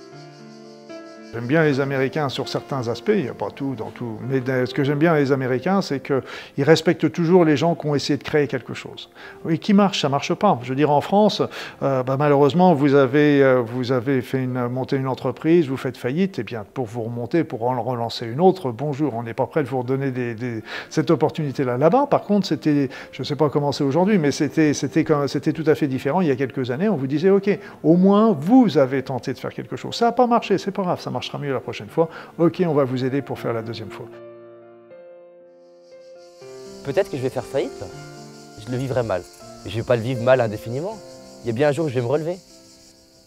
J'aime bien les Américains sur certains aspects, il n'y a pas tout dans tout, mais ce que j'aime bien les Américains, c'est qu'ils respectent toujours les gens qui ont essayé de créer quelque chose. Oui, qui marche, ça ne marche pas. Je veux dire, en France, malheureusement, vous avez monté une entreprise, vous faites faillite, et bien pour vous remonter, pour en relancer une autre, bonjour, on n'est pas prêt de vous redonner cette opportunité-là. Là-bas, par contre, c'était, je ne sais pas comment c'est aujourd'hui, mais c'était tout à fait différent. Il y a quelques années, on vous disait, OK, au moins, vous avez tenté de faire quelque chose. Ça n'a pas marché, c'est pas grave, ça marchera mieux la prochaine fois. OK, on va vous aider pour faire la deuxième fois. Peut-être que je vais faire faillite, là. Je le vivrai mal. Mais je ne vais pas le vivre mal indéfiniment. Il y a bien un jour où je vais me relever.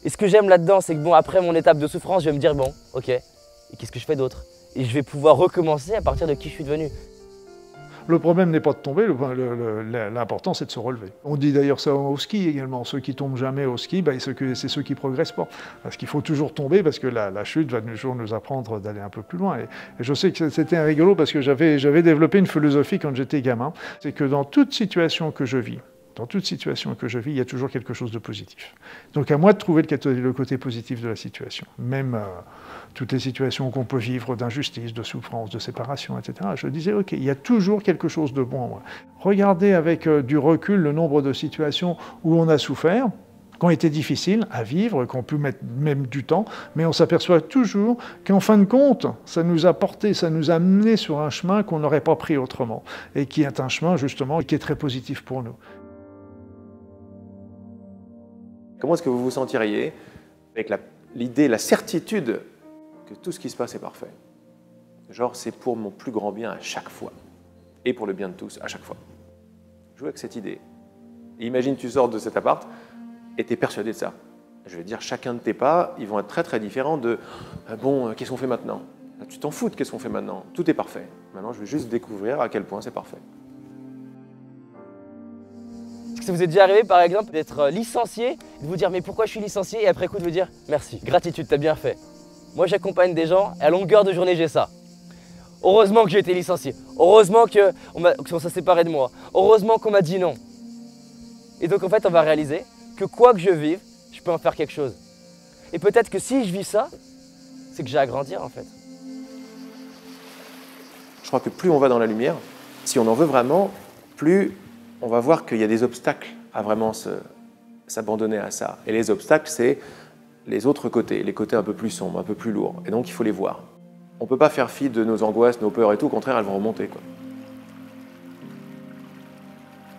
Et ce que j'aime là-dedans, c'est que bon, après mon étape de souffrance, je vais me dire, bon, OK, et qu'est-ce que je fais d'autre? Et je vais pouvoir recommencer à partir de qui je suis devenu. Le problème n'est pas de tomber, l'important c'est de se relever. On dit d'ailleurs ça au ski également, ceux qui tombent jamais au ski, c'est ceux qui ne progressent pas. Parce qu'il faut toujours tomber, parce que la chute va toujours nous apprendre d'aller un peu plus loin. Et je sais que c'était un rigolo, parce que j'avais développé une philosophie quand j'étais gamin, c'est que dans toute situation que je vis, il y a toujours quelque chose de positif. Donc à moi de trouver le côté positif de la situation. Même toutes les situations qu'on peut vivre d'injustice, de souffrance, de séparation, etc. Je disais, OK, il y a toujours quelque chose de bon en moi. Regardez avec du recul le nombre de situations où on a souffert, qui ont été difficiles à vivre, qu'on peut mettre même du temps, mais on s'aperçoit toujours qu'en fin de compte, ça nous a porté, ça nous a amené sur un chemin qu'on n'aurait pas pris autrement, et qui est un chemin justement qui est très positif pour nous. Comment est-ce que vous vous sentiriez avec l'idée, la certitude que tout ce qui se passe est parfait? Genre, c'est pour mon plus grand bien à chaque fois. Et pour le bien de tous à chaque fois. Joue avec cette idée. Et imagine, tu sors de cet appart et tu es persuadé de ça. Je vais dire, chacun de tes pas, ils vont être très très différents de bon, qu'est-ce qu'on fait maintenant? Tu t'en fous de qu'est-ce qu'on fait maintenant? Tout est parfait. Maintenant, je vais juste découvrir à quel point c'est parfait. Est-ce que ça vous est déjà arrivé, par exemple, d'être licencié, de vous dire mais pourquoi je suis licencié, et après coup de vous dire merci, gratitude, t'as bien fait. Moi j'accompagne des gens, et à longueur de journée j'ai ça. Heureusement que j'ai été licencié, heureusement qu'on s'est séparé de moi, heureusement qu'on m'a dit non. Et donc en fait on va réaliser que quoi que je vive, je peux en faire quelque chose. Et peut-être que si je vis ça, c'est que j'ai à grandir en fait. Je crois que plus on va dans la lumière, si on en veut vraiment, plus on va voir qu'il y a des obstacles à vraiment s'abandonner à ça. Et les obstacles, c'est les autres côtés, les côtés un peu plus sombres, un peu plus lourds. Et donc, il faut les voir. On ne peut pas faire fi de nos angoisses, nos peurs et tout. Au contraire, elles vont remonter, quoi.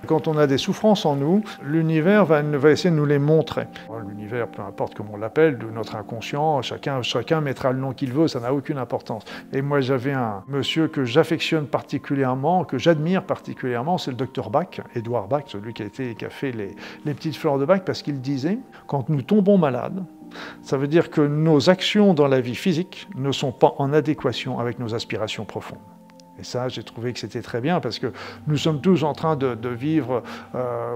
Quand on a des souffrances en nous, l'univers va essayer de nous les montrer. L'univers, peu importe comment on l'appelle, de notre inconscient, chacun mettra le nom qu'il veut, ça n'a aucune importance. Et moi, j'avais un monsieur que j'affectionne particulièrement, que j'admire particulièrement, c'est le docteur Bach, Édouard Bach, celui qui a fait les petites fleurs de Bach, parce qu'il disait, quand nous tombons malades, ça veut dire que nos actions dans la vie physique ne sont pas en adéquation avec nos aspirations profondes. Et ça, j'ai trouvé que c'était très bien parce que nous sommes tous en train de vivre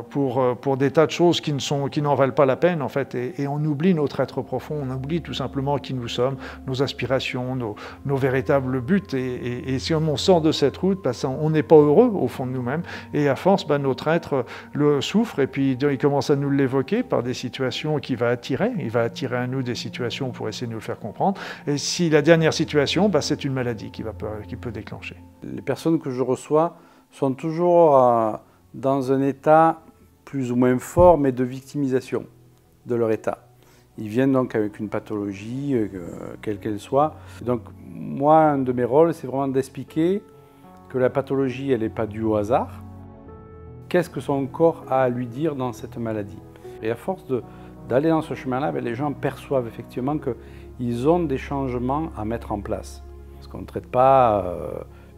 pour des tas de choses qui n'en valent pas la peine, en fait. Et on oublie notre être profond, on oublie tout simplement qui nous sommes, nos aspirations, nos véritables buts. Et si on sort de cette route, on n'est pas heureux au fond de nous-mêmes. Et à force, notre être le souffre et puis il commence à nous l'évoquer par des situations qu'il va attirer. Il va attirer à nous des situations pour essayer de nous le faire comprendre. Et si la dernière situation, c'est une maladie qui peut déclencher. Les personnes que je reçois sont toujours dans un état plus ou moins fort, mais de victimisation de leur état. Ils viennent donc avec une pathologie, quelle qu'elle soit. Donc moi, un de mes rôles, c'est vraiment d'expliquer que la pathologie, elle n'est pas due au hasard. Qu'est-ce que son corps a à lui dire dans cette maladie? Et à force d'aller dans ce chemin-là, les gens perçoivent effectivement qu'ils ont des changements à mettre en place. Parce qu'on ne traite pas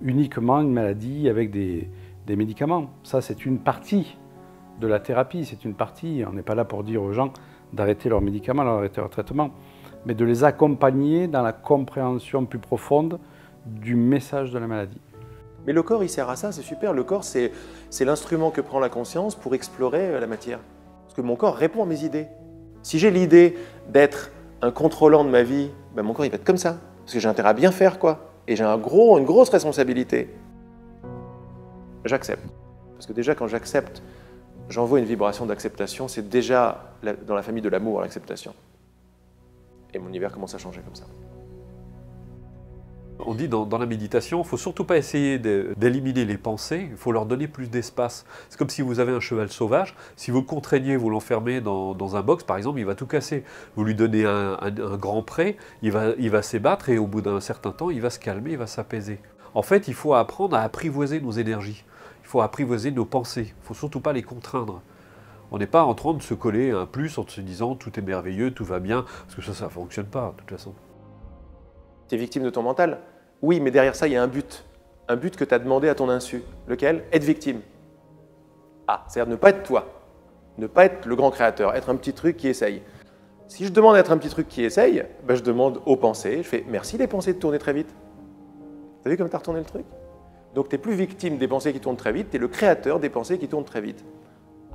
uniquement une maladie avec des médicaments. Ça, c'est une partie de la thérapie, c'est une partie. On n'est pas là pour dire aux gens d'arrêter leurs médicaments, d'arrêter leur traitement, mais de les accompagner dans la compréhension plus profonde du message de la maladie. Mais le corps, il sert à ça, c'est super. Le corps, c'est l'instrument que prend la conscience pour explorer la matière. Parce que mon corps répond à mes idées. Si j'ai l'idée d'être un contrôlant de ma vie, mon corps, il va être comme ça. Parce que j'ai intérêt à bien faire, quoi. Et j'ai une grosse responsabilité. J'accepte. Parce que déjà, quand j'accepte, j'envoie une vibration d'acceptation. C'est déjà dans la famille de l'amour, l'acceptation. Et mon univers commence à changer comme ça. On dit dans la méditation, il ne faut surtout pas essayer d'éliminer les pensées, il faut leur donner plus d'espace. C'est comme si vous avez un cheval sauvage, si vous le contraignez, vous l'enfermez dans un box par exemple, il va tout casser. Vous lui donnez un grand pré, il va s'ébattre et au bout d'un certain temps, il va se calmer, il va s'apaiser. En fait, il faut apprendre à apprivoiser nos énergies, il faut apprivoiser nos pensées, il ne faut surtout pas les contraindre. On n'est pas en train de se coller un plus en se disant tout est merveilleux, tout va bien, parce que ça ne fonctionne pas de toute façon. Tu es victime de ton mental? Oui, mais derrière ça, il y a un but. Un but que tu as demandé à ton insu. Lequel? Être victime. Ah, c'est-à-dire ne pas être toi. Ne pas être le grand créateur, être un petit truc qui essaye. Si je demande d'être un petit truc qui essaye, ben je demande aux pensées, je fais merci les pensées de tourner très vite. T'as vu comme tu as retourné le truc? Donc tu n'es plus victime des pensées qui tournent très vite, tu es le créateur des pensées qui tournent très vite.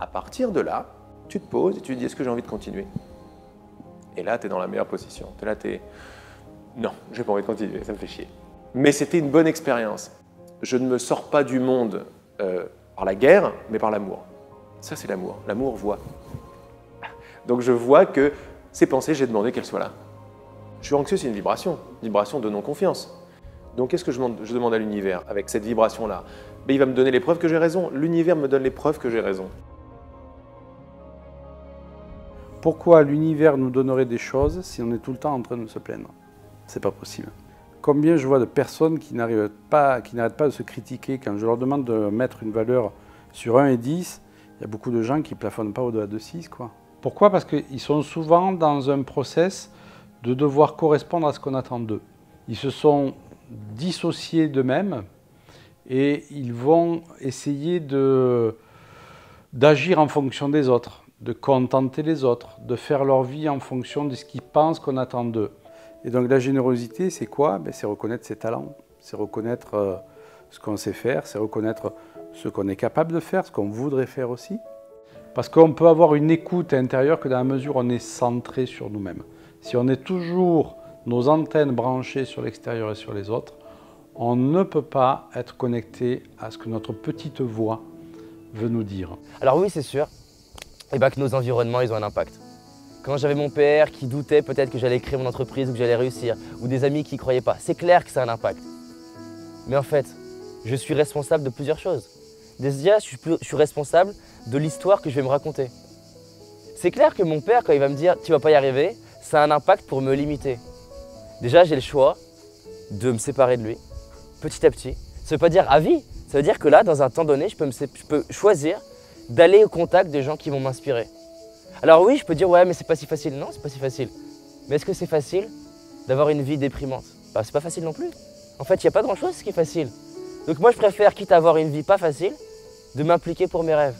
À partir de là, tu te poses et tu te dis est-ce que j'ai envie de continuer? Et là, tu es dans la meilleure position. Là, tu es non, j'ai pas envie de continuer, ça me fait chier. Mais c'était une bonne expérience. Je ne me sors pas du monde par la guerre, mais par l'amour. Ça, c'est l'amour. L'amour voit. Donc je vois que ces pensées, j'ai demandé qu'elles soient là. Je suis anxieux, c'est une vibration de non-confiance. Donc qu'est-ce que je demande à l'univers avec cette vibration-là? Ben, il va me donner les preuves que j'ai raison. L'univers me donne les preuves que j'ai raison. Pourquoi l'univers nous donnerait des choses si on est tout le temps en train de se plaindre? C'est pas possible. Combien je vois de personnes qui n'arrêtent pas de se critiquer quand je leur demande de mettre une valeur sur 1 et 10, il y a beaucoup de gens qui ne plafonnent pas au-delà de 6, quoi. Pourquoi? Parce qu'ils sont souvent dans un process de devoir correspondre à ce qu'on attend d'eux. Ils se sont dissociés d'eux-mêmes et ils vont essayer d'agir en fonction des autres, de contenter les autres, de faire leur vie en fonction de ce qu'ils pensent qu'on attend d'eux. Et donc la générosité, c'est quoi? C'est reconnaître ses talents, c'est reconnaître ce qu'on sait faire, c'est reconnaître ce qu'on est capable de faire, ce qu'on voudrait faire aussi. Parce qu'on peut avoir une écoute intérieure que dans la mesure où on est centré sur nous-mêmes. Si on est toujours nos antennes branchées sur l'extérieur et sur les autres, on ne peut pas être connecté à ce que notre petite voix veut nous dire. Alors oui, c'est sûr que nos environnements, ils ont un impact. Quand j'avais mon père qui doutait peut-être que j'allais créer mon entreprise ou que j'allais réussir, ou des amis qui ne croyaient pas, c'est clair que ça a un impact. Mais en fait, je suis responsable de plusieurs choses. Déjà, je suis responsable de l'histoire que je vais me raconter. C'est clair que mon père, quand il va me dire « tu ne vas pas y arriver », ça a un impact pour me limiter. Déjà, j'ai le choix de me séparer de lui, petit à petit. Ça ne veut pas dire à vie, ça veut dire que là, dans un temps donné, je peux choisir d'aller au contact des gens qui vont m'inspirer. Alors oui, je peux dire « ouais, mais c'est pas si facile ». Non, c'est pas si facile. Mais est-ce que c'est facile d'avoir une vie déprimante? Bah, c'est pas facile non plus. En fait, il n'y a pas grand-chose qui est facile. Donc moi, je préfère, quitte à avoir une vie pas facile, de m'impliquer pour mes rêves.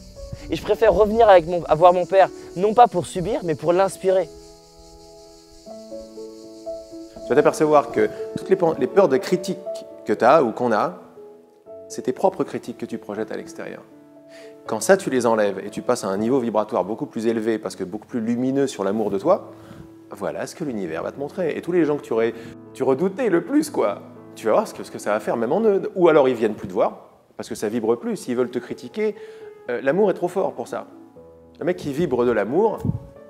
Et je préfère revenir voir mon père, non pas pour subir, mais pour l'inspirer. Tu vas t'apercevoir que toutes les peurs de critique que tu as ou qu'on a, c'est tes propres critiques que tu projettes à l'extérieur. Quand ça, tu les enlèves et tu passes à un niveau vibratoire beaucoup plus élevé, parce que beaucoup plus lumineux sur l'amour de toi, voilà ce que l'univers va te montrer. Et tous les gens que tu redoutais le plus, quoi, tu vas voir ce que ça va faire, même en eux. Ou alors ils viennent plus te voir, parce que ça vibre plus. S'ils veulent te critiquer, l'amour est trop fort pour ça. Le mec qui vibre de l'amour,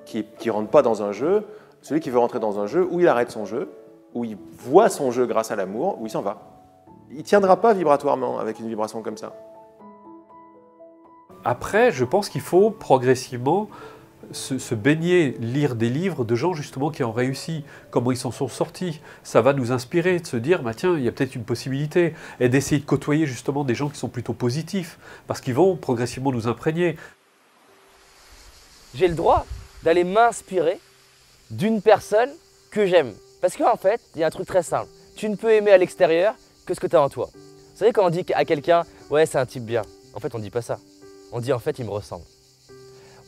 qui ne rentre pas dans un jeu, celui qui veut rentrer dans un jeu, où il arrête son jeu, où il voit son jeu grâce à l'amour, où il s'en va. Il ne tiendra pas vibratoirement avec une vibration comme ça. Après, je pense qu'il faut progressivement se baigner, lire des livres de gens justement qui ont réussi, comment ils s'en sont sortis. Ça va nous inspirer de se dire, bah, tiens, il y a peut-être une possibilité, et d'essayer de côtoyer justement des gens qui sont plutôt positifs, parce qu'ils vont progressivement nous imprégner. J'ai le droit d'aller m'inspirer d'une personne que j'aime. Parce qu'en fait, il y a un truc très simple. Tu ne peux aimer à l'extérieur que ce que tu as en toi. Vous savez quand on dit à quelqu'un, ouais, c'est un type bien. En fait, on ne dit pas ça. On dit en fait, il me ressemble.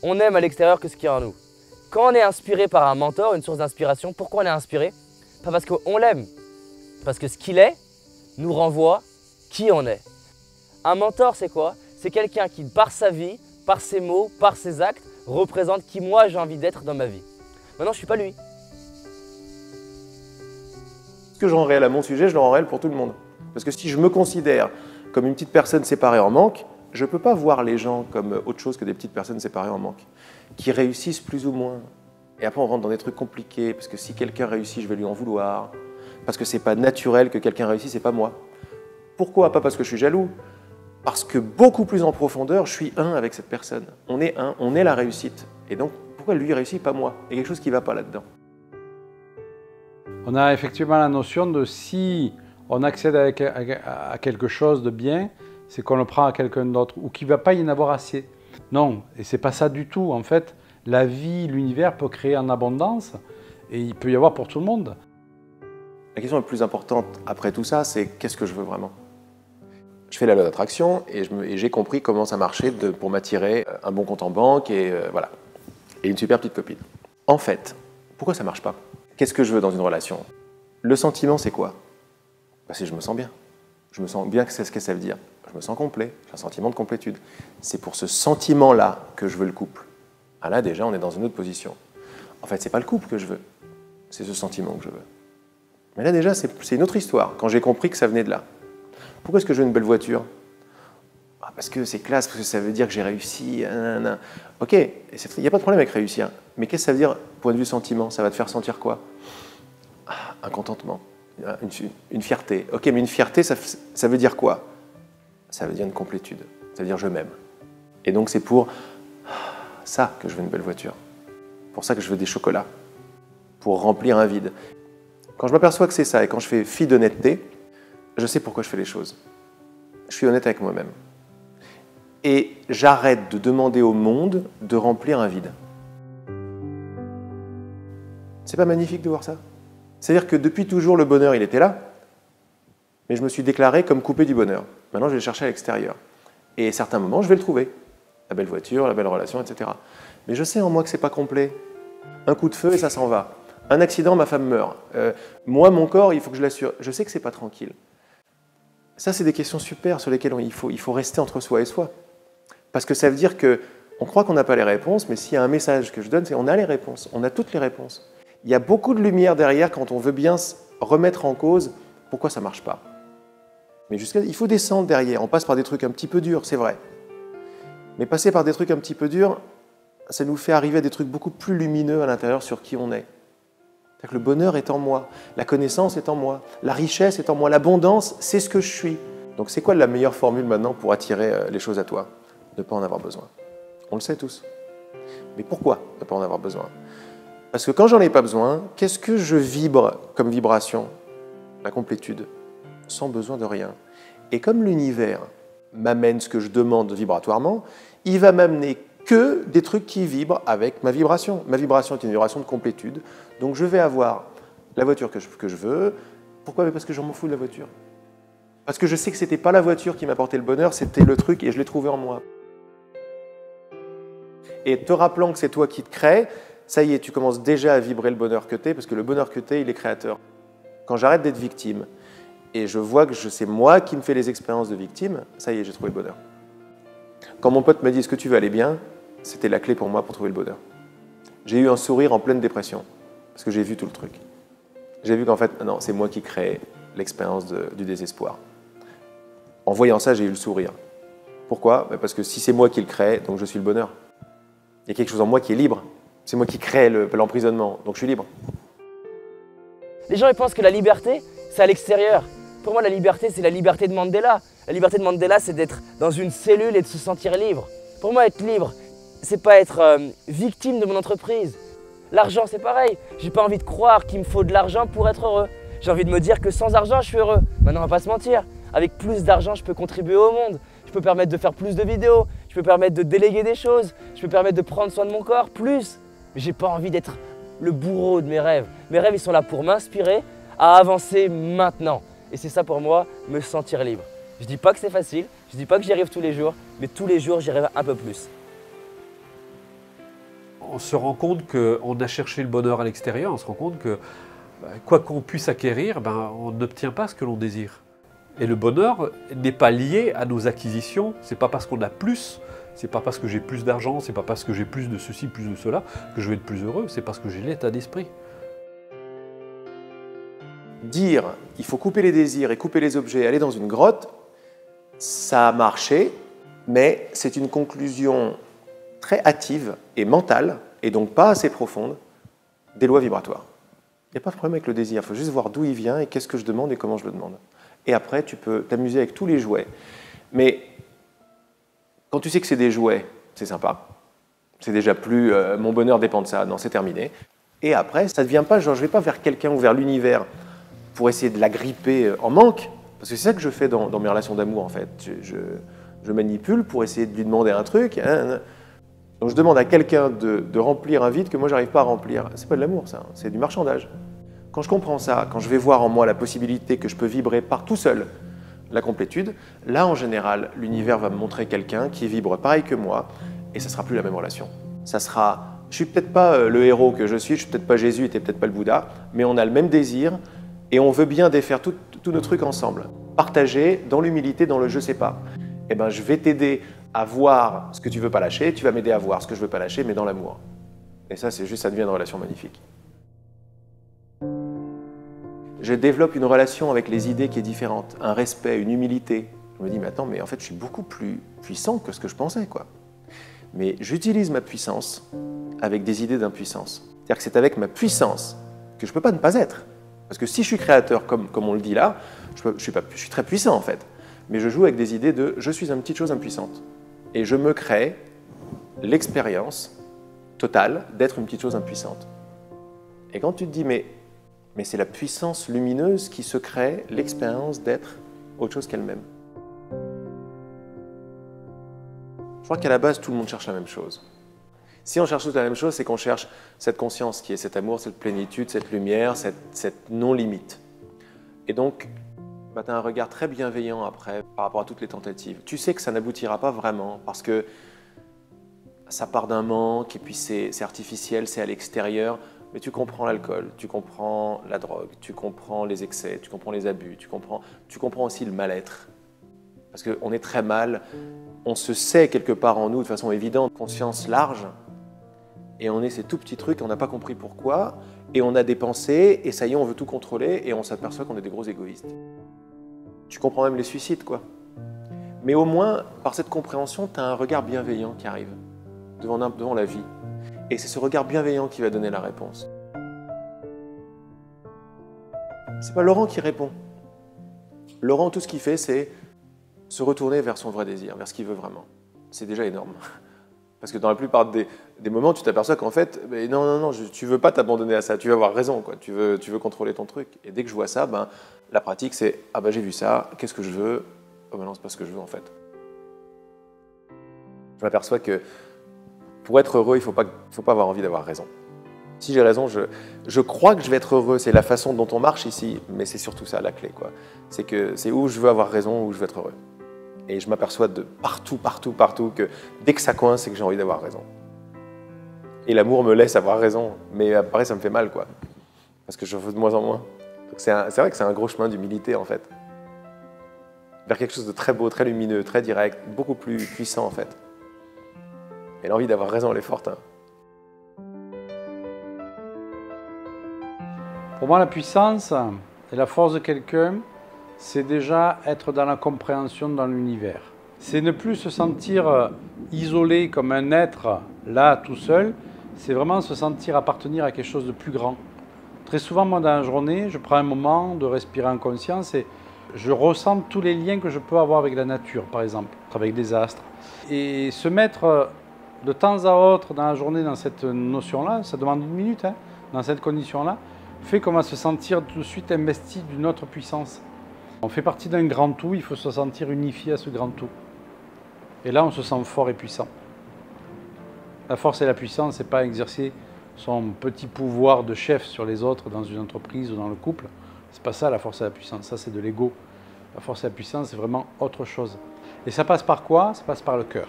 On aime à l'extérieur que ce qu'il y a en nous. Quand on est inspiré par un mentor, une source d'inspiration, pourquoi on est inspiré? Pas parce qu'on l'aime, parce que ce qu'il est nous renvoie qui on est. Un mentor, c'est quoi? C'est quelqu'un qui, par sa vie, par ses mots, par ses actes, représente qui moi j'ai envie d'être dans ma vie. Maintenant, je ne suis pas lui. Ce que je rends réel à mon sujet, je le rends réel pour tout le monde. Parce que si je me considère comme une petite personne séparée en manque, je ne peux pas voir les gens comme autre chose que des petites personnes séparées en manque, qui réussissent plus ou moins. Et après, on rentre dans des trucs compliqués, parce que si quelqu'un réussit, je vais lui en vouloir. parce que c'est pas naturel que quelqu'un réussisse, c'est pas moi. Pourquoi? Pas parce que je suis jaloux, parce que beaucoup plus en profondeur, je suis un avec cette personne. On est un, on est la réussite. Et donc, pourquoi lui réussit, pas moi? Il y a quelque chose qui ne va pas là-dedans. On a effectivement la notion de si on accède à quelque chose de bien, c'est qu'on le prend à quelqu'un d'autre ou qu'il ne va pas y en avoir assez. Non, et c'est pas ça du tout. En fait, la vie, l'univers peut créer en abondance et il peut y avoir pour tout le monde. La question la plus importante après tout ça, c'est qu'est-ce que je veux vraiment? Je fais la loi d'attraction et j'ai compris comment ça marchait pour m'attirer un bon compte en banque et voilà. Et une super petite copine. En fait, pourquoi ça ne marche pas? Qu'est-ce que je veux dans une relation? Le sentiment, c'est quoi? C'est je me sens bien. Je me sens bien, c'est ce que ça veut dire. Je me sens complet, j'ai un sentiment de complétude. C'est pour ce sentiment-là que je veux le couple. Ah là, déjà, on est dans une autre position. En fait, ce n'est pas le couple que je veux, c'est ce sentiment que je veux. Mais là, déjà, c'est une autre histoire, quand j'ai compris que ça venait de là. Pourquoi est-ce que je veux une belle voiture? Parce que c'est classe, parce que ça veut dire que j'ai réussi. Nanana. Ok, il n'y a pas de problème avec réussir. Mais qu'est-ce que ça veut dire, point de vue sentiment? Ça va te faire sentir quoi? Un contentement, une fierté. Ok, mais une fierté, ça veut dire quoi? Ça veut dire une complétude. Ça veut dire je m'aime. Et donc c'est pour ça que je veux une belle voiture. Pour ça que je veux des chocolats. Pour remplir un vide. Quand je m'aperçois que c'est ça, et quand je fais fi d'honnêteté, je sais pourquoi je fais les choses. Je suis honnête avec moi-même. Et j'arrête de demander au monde de remplir un vide. C'est pas magnifique de voir ça? C'est-à-dire que depuis toujours, le bonheur, il était là, mais je me suis déclaré comme coupé du bonheur. Maintenant, je vais le chercher à l'extérieur. Et à certains moments, je vais le trouver. La belle voiture, la belle relation, etc. Mais je sais en moi que c'est pas complet. Un coup de feu et ça s'en va. Un accident, ma femme meurt. Moi, mon corps, il faut que je l'assure. Je sais que c'est pas tranquille. Ça, c'est des questions super sur lesquelles il faut rester entre soi et soi. Parce que ça veut dire qu'on croit qu'on n'a pas les réponses, mais s'il y a un message que je donne, c'est qu'on a les réponses, on a toutes les réponses. Il y a beaucoup de lumière derrière quand on veut bien remettre en cause pourquoi ça ne marche pas. Mais il faut descendre derrière, on passe par des trucs un petit peu durs, c'est vrai. Mais passer par des trucs un petit peu durs, ça nous fait arriver à des trucs beaucoup plus lumineux à l'intérieur sur qui on est. C'est-à-dire que le bonheur est en moi, la connaissance est en moi, la richesse est en moi, l'abondance, c'est ce que je suis. Donc c'est quoi la meilleure formule maintenant pour attirer les choses à toi? Ne pas en avoir besoin. On le sait tous. Mais pourquoi ne pas en avoir besoin? Parce que quand j'en ai pas besoin, qu'est-ce que je vibre comme vibration? La complétude, sans besoin de rien. Et comme l'univers m'amène ce que je demande vibratoirement, il va m'amener que des trucs qui vibrent avec ma vibration. Ma vibration est une vibration de complétude, donc je vais avoir la voiture que je veux. Pourquoi? Parce que je m'en fous de la voiture. Parce que je sais que ce n'était pas la voiture qui m'apportait le bonheur, c'était le truc et je l'ai trouvé en moi. Et te rappelant que c'est toi qui te crée, ça y est, tu commences déjà à vibrer le bonheur que tu es, parce que le bonheur que tu es, il est créateur. Quand j'arrête d'être victime, et je vois que c'est moi qui me fais les expériences de victime, ça y est, j'ai trouvé le bonheur. Quand mon pote m'a dit « Est-ce que tu veux aller bien ?», c'était la clé pour moi pour trouver le bonheur. J'ai eu un sourire en pleine dépression, parce que j'ai vu tout le truc. J'ai vu qu'en fait, non, c'est moi qui crée l'expérience du désespoir. En voyant ça, j'ai eu le sourire. Pourquoi? Parce que si c'est moi qui le crée, donc je suis le bonheur. Il y a quelque chose en moi qui est libre. C'est moi qui crée l'emprisonnement, donc je suis libre. Les gens ils pensent que la liberté, c'est à l'extérieur. Pour moi, la liberté, c'est la liberté de Mandela. La liberté de Mandela, c'est d'être dans une cellule et de se sentir libre. Pour moi, être libre, c'est pas être victime de mon entreprise. L'argent, c'est pareil. J'ai pas envie de croire qu'il me faut de l'argent pour être heureux. J'ai envie de me dire que sans argent, je suis heureux. Maintenant, on va pas se mentir. Avec plus d'argent, je peux contribuer au monde. Je peux permettre de faire plus de vidéos. Je peux permettre de déléguer des choses. Je peux permettre de prendre soin de mon corps, plus. Mais j'ai pas envie d'être le bourreau de mes rêves. Mes rêves, ils sont là pour m'inspirer à avancer maintenant. Et c'est ça pour moi, me sentir libre. Je dis pas que c'est facile, je dis pas que j'y arrive tous les jours, mais tous les jours, j'y arrive un peu plus. On se rend compte qu'on a cherché le bonheur à l'extérieur, on se rend compte que quoi qu'on puisse acquérir, on n'obtient pas ce que l'on désire. Et le bonheur n'est pas lié à nos acquisitions, c'est pas parce qu'on a plus, c'est pas parce que j'ai plus d'argent, c'est pas parce que j'ai plus de ceci, plus de cela, que je vais être plus heureux, c'est parce que j'ai l'état d'esprit. Dire il faut couper les désirs et couper les objets, aller dans une grotte, ça a marché, mais c'est une conclusion très hâtive et mentale, et donc pas assez profonde, des lois vibratoires. Il n'y a pas de problème avec le désir, il faut juste voir d'où il vient et qu'est-ce que je demande et comment je le demande. Et après, tu peux t'amuser avec tous les jouets. Mais quand tu sais que c'est des jouets, c'est sympa. C'est déjà plus mon bonheur dépend de ça, non, c'est terminé. Et après, ça ne devient pas genre je ne vais pas vers quelqu'un ou vers l'univers pour essayer de l'agripper en manque, parce que c'est ça que je fais dans mes relations d'amour en fait. Je manipule pour essayer de lui demander un truc. Donc je demande à quelqu'un de remplir un vide que moi j'arrive pas à remplir. C'est pas de l'amour ça, c'est du marchandage. Quand je comprends ça, quand je vais voir en moi la possibilité que je peux vibrer par tout seul la complétude, là en général l'univers va me montrer quelqu'un qui vibre pareil que moi et ça sera plus la même relation. Ça sera, je suis peut-être pas le héros que je suis peut-être pas Jésus et t'es peut-être pas le Bouddha, mais on a le même désir et on veut bien défaire tous nos trucs ensemble. Partager dans l'humilité, dans le je sais pas. Eh ben je vais t'aider à voir ce que tu veux pas lâcher, tu vas m'aider à voir ce que je veux pas lâcher, mais dans l'amour. Et ça, c'est juste, ça devient une relation magnifique. Je développe une relation avec les idées qui est différente, un respect, une humilité. Je me dis, mais attends, mais en fait, je suis beaucoup plus puissant que ce que je pensais, quoi. Mais j'utilise ma puissance avec des idées d'impuissance. C'est-à-dire que c'est avec ma puissance que je ne peux pas ne pas être. Parce que si je suis créateur, comme on le dit là, je suis très puissant, en fait. Mais je joue avec des idées de « je suis une petite chose impuissante ». Et je me crée l'expérience totale d'être une petite chose impuissante. Et quand tu te dis « mais c'est la puissance lumineuse qui se crée l'expérience d'être autre chose qu'elle-même ». Je crois qu'à la base, tout le monde cherche la même chose. Si on cherche toute la même chose, c'est qu'on cherche cette conscience qui est cet amour, cette plénitude, cette lumière, cette non-limite. Et donc, tu as un regard très bienveillant après par rapport à toutes les tentatives. Tu sais que ça n'aboutira pas vraiment parce que ça part d'un manque et puis c'est artificiel, c'est à l'extérieur. Mais tu comprends l'alcool, tu comprends la drogue, tu comprends les excès, tu comprends les abus, tu comprends aussi le mal-être. Parce qu'on est très mal, on se sait quelque part en nous de façon évidente, conscience large, et on est ces tout petits trucs, on n'a pas compris pourquoi, et on a des pensées, et ça y est, on veut tout contrôler, et on s'aperçoit qu'on est des gros égoïstes. Tu comprends même les suicides, quoi. Mais au moins, par cette compréhension, tu as un regard bienveillant qui arrive devant la vie. Et c'est ce regard bienveillant qui va donner la réponse. C'est pas Laurent qui répond. Laurent, tout ce qu'il fait, c'est se retourner vers son vrai désir, vers ce qu'il veut vraiment. C'est déjà énorme. Parce que dans la plupart des moments, tu t'aperçois qu'en fait, non, tu veux pas t'abandonner à ça, tu veux avoir raison, quoi. Tu veux contrôler ton truc. Et dès que je vois ça, la pratique, c'est « Ah j'ai vu ça, qu'est-ce que je veux ?» Oh non, c'est pas ce que je veux en fait. Je m'aperçois que pour être heureux, il ne faut pas avoir envie d'avoir raison. Si j'ai raison, je crois que je vais être heureux, c'est la façon dont on marche ici, mais c'est surtout ça la clé, quoi. C'est où je veux avoir raison, où je veux être heureux. Et je m'aperçois de partout que dès que ça coince, c'est que j'ai envie d'avoir raison. Et l'amour me laisse avoir raison, mais après ça me fait mal, quoi. Parce que je veux de moins en moins. C'est vrai que c'est un gros chemin d'humilité, en fait. Vers quelque chose de très beau, très lumineux, très direct, beaucoup plus puissant, en fait. Et l'envie d'avoir raison, elle est forte. Hein. Pour moi, la puissance et la force de quelqu'un, c'est déjà être dans la compréhension dans l'univers. C'est ne plus se sentir isolé comme un être là, tout seul. C'est vraiment se sentir appartenir à quelque chose de plus grand. Très souvent, moi, dans la journée, je prends un moment de respirer en conscience et je ressens tous les liens que je peux avoir avec la nature, par exemple, avec des astres. Et se mettre de temps à autre dans la journée dans cette notion-là, ça demande 1 minute, hein, dans cette condition-là, fait qu'on va se sentir tout de suite investi d'une autre puissance. On fait partie d'un grand tout, il faut se sentir unifié à ce grand tout. Et là, on se sent fort et puissant. La force et la puissance, ce n'est pas exercer son petit pouvoir de chef sur les autres dans une entreprise ou dans le couple. C'est pas ça la force et la puissance, ça c'est de l'ego. La force et la puissance, c'est vraiment autre chose. Et ça passe par quoi? Ça passe par le cœur.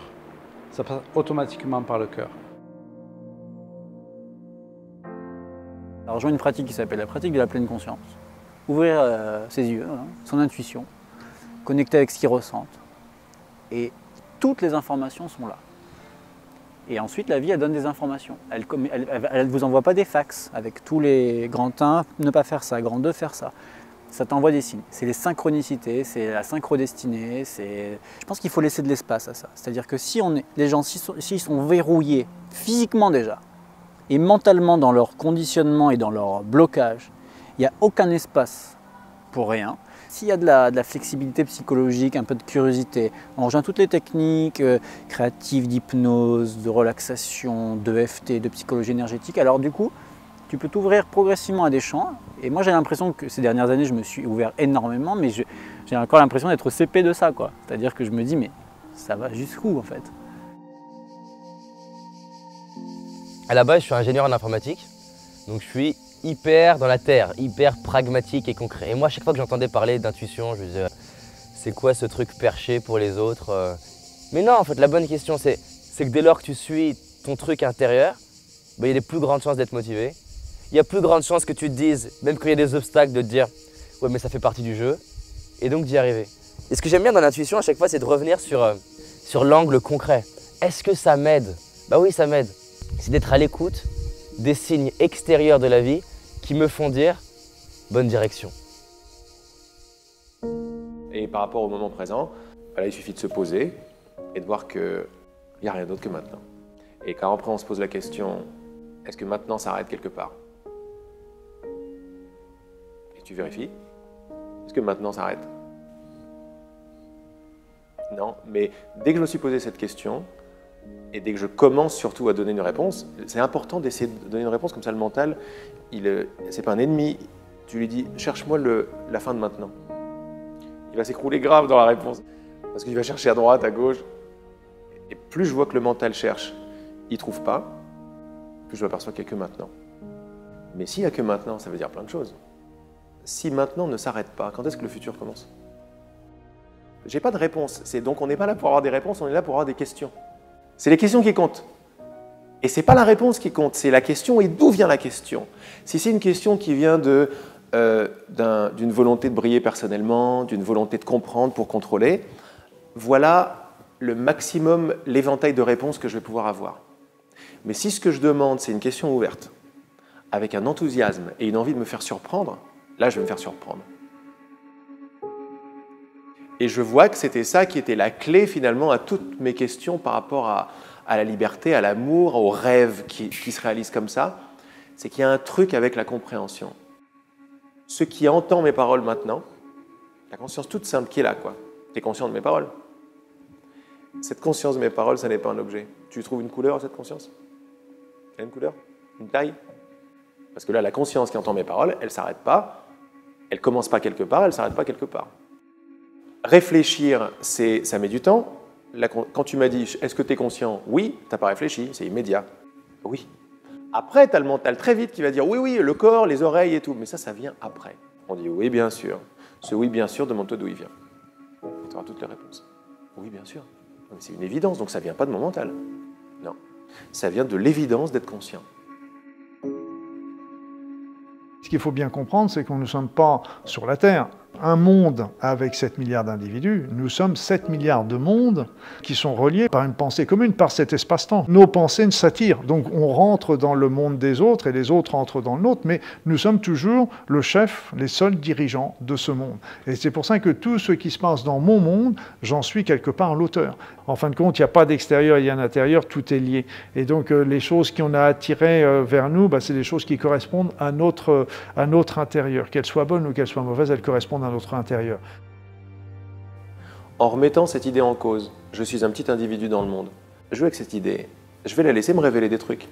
Ça passe automatiquement par le cœur. Alors, je rejoins une pratique qui s'appelle la pratique de la pleine conscience. Ouvrir ses yeux, son intuition, connecter avec ce qu'il ressent. Et toutes les informations sont là. Et ensuite, la vie, elle donne des informations. Elle ne vous envoie pas des fax avec tous les grand 1, ne pas faire ça, grand 2, faire ça. Ça t'envoie des signes. C'est les synchronicités, c'est la synchrodestinée. Je pense qu'il faut laisser de l'espace à ça. C'est-à-dire que si les gens s'ils sont verrouillés physiquement déjà, Et mentalement, dans leur conditionnement et dans leur blocage, il n'y a aucun espace pour rien. S'il y a de la flexibilité psychologique, un peu de curiosité, on rejoint toutes les techniques créatives d'hypnose, de relaxation, d'EFT, de psychologie énergétique. Alors du coup, tu peux t'ouvrir progressivement à des champs. Et moi, j'ai l'impression que ces dernières années, je me suis ouvert énormément, mais j'ai encore l'impression d'être CP de ça, quoi. C'est-à-dire que je me dis, mais ça va jusqu'où, en fait? À la base, je suis ingénieur en informatique, donc je suis hyper dans la terre, hyper pragmatique et concret. Et moi, à chaque fois que j'entendais parler d'intuition, je me disais, c'est quoi ce truc perché pour les autres? Mais non, en fait, la bonne question, c'est que dès lors que tu suis ton truc intérieur, il y a des plus grandes chances d'être motivé. Il y a plus grandes chances que tu te dises, même quand il y a des obstacles, de te dire « ouais, mais ça fait partie du jeu », et donc d'y arriver. Et ce que j'aime bien dans l'intuition, à chaque fois, c'est de revenir sur l'angle concret. Est-ce que ça m'aide? Bah oui, ça m'aide. C'est d'être à l'écoute des signes extérieurs de la vie qui me font dire « bonne direction ». Et par rapport au moment présent, voilà, il suffit de se poser et de voir qu'il n'y a rien d'autre que maintenant. Et quand après on se pose la question « est-ce que maintenant ça arrête quelque part ?» Et tu vérifies. Est-ce que maintenant ça arrête? Non, mais dès que je me suis posé cette question, et dès que je commence surtout à donner une réponse, c'est important d'essayer de donner une réponse, comme ça le mental, c'est pas un ennemi. Tu lui dis, cherche-moi la fin de maintenant. Il va s'écrouler grave dans la réponse, parce qu'il va chercher à droite, à gauche. Et plus je vois que le mental cherche, il trouve pas, plus je m'aperçois qu'il n'y a que maintenant. Mais s'il n'y a que maintenant, ça veut dire plein de choses. Si maintenant ne s'arrête pas, quand est-ce que le futur commence? J'ai pas de réponse. Donc on n'est pas là pour avoir des réponses, on est là pour avoir des questions. C'est les questions qui comptent. Et c'est pas la réponse qui compte, c'est la question et d'où vient la question. Si c'est une question qui vient d'une volonté de briller personnellement, d'une volonté de comprendre pour contrôler, voilà le maximum, l'éventail de réponses que je vais pouvoir avoir. Mais si ce que je demande, c'est une question ouverte, avec un enthousiasme et une envie de me faire surprendre, là, je vais me faire surprendre. Et je vois que c'était ça qui était la clé, finalement, à toutes mes questions par rapport à la liberté, à l'amour, aux rêves qui se réalisent comme ça. C'est qu'il y a un truc avec la compréhension. Ce qui entend mes paroles maintenant, la conscience toute simple qui est là, quoi. Tu es conscient de mes paroles. Cette conscience de mes paroles, ça n'est pas un objet. Tu trouves une couleur à cette conscience? Il y a une couleur? Une taille? Parce que là, la conscience qui entend mes paroles, elle ne s'arrête pas. Elle ne commence pas quelque part, elle ne s'arrête pas quelque part. Réfléchir, ça met du temps. Quand tu m'as dit « est-ce que tu es conscient ?» Oui, tu n'as pas réfléchi, c'est immédiat. Oui. Après, tu as le mental très vite qui va dire « oui, oui, le corps, les oreilles et tout ». Mais ça vient après. On dit « oui, bien sûr ». Ce « oui, bien sûr », demande-toi d'où il vient. Tu auras toutes les réponses. Oui, bien sûr. C'est une évidence, donc ça ne vient pas de mon mental. Non. Ça vient de l'évidence d'être conscient. Ce qu'il faut bien comprendre, c'est qu'on ne sommes pas sur la Terre. Un monde avec 7 milliards d'individus, nous sommes 7 milliards de mondes qui sont reliés par une pensée commune, par cet espace-temps. Nos pensées ne s'attirent, donc on rentre dans le monde des autres et les autres entrent dans le nôtre, mais nous sommes toujours le chef, les seuls dirigeants de ce monde. Et c'est pour ça que tout ce qui se passe dans mon monde, j'en suis quelque part l'auteur. En fin de compte, il n'y a pas d'extérieur, il y a un intérieur, tout est lié. Et donc les choses qu'on a attirées vers nous, c'est des choses qui correspondent à notre intérieur. Qu'elles soient bonnes ou qu'elles soient mauvaises, elles correspondent à notre intérieur. En remettant cette idée en cause, je suis un petit individu dans le monde. Je joue avec cette idée, je vais la laisser me révéler des trucs.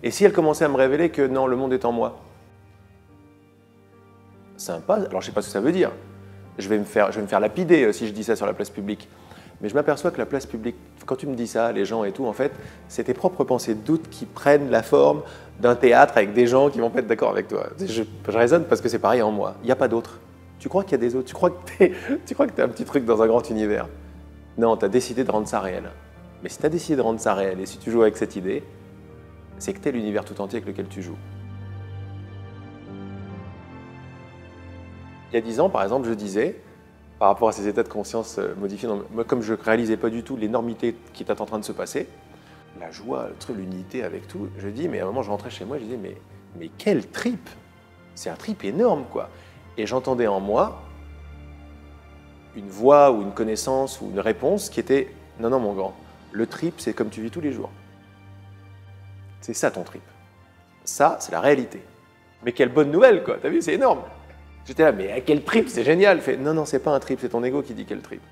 Et si elle commençait à me révéler que non, le monde est en moi, sympa, alors je ne sais pas ce que ça veut dire. Je vais me faire lapider si je dis ça sur la place publique. Mais je m'aperçois que la place publique, quand tu me dis ça, les gens et tout, en fait, c'est tes propres pensées de doute qui prennent la forme d'un théâtre avec des gens qui vont pas être d'accord avec toi. Je raisonne parce que c'est pareil en moi. Il n'y a pas d'autre. Tu crois qu'il y a des autres? Tu crois que tu es un petit truc dans un grand univers? Non, tu as décidé de rendre ça réel. Mais si tu as décidé de rendre ça réel et si tu joues avec cette idée, c'est que tu es l'univers tout entier avec lequel tu joues. Il y a 10 ans, par exemple, je disais, par rapport à ces états de conscience modifiés, moi, comme je ne réalisais pas du tout l'énormité qui était en train de se passer, la joie, l'unité avec tout, je dis, mais à un moment, je rentrais chez moi, je disais, mais quel trip! C'est un trip énorme, quoi. Et j'entendais en moi une voix ou une connaissance ou une réponse qui était « Non, non, mon grand, le trip, c'est comme tu vis tous les jours. C'est ça ton trip. Ça, c'est la réalité. Mais quelle bonne nouvelle, quoi. T'as vu, c'est énorme. J'étais là, mais à quel trip, c'est génial. Fait, non, non, c'est pas un trip, c'est ton ego qui dit quel trip.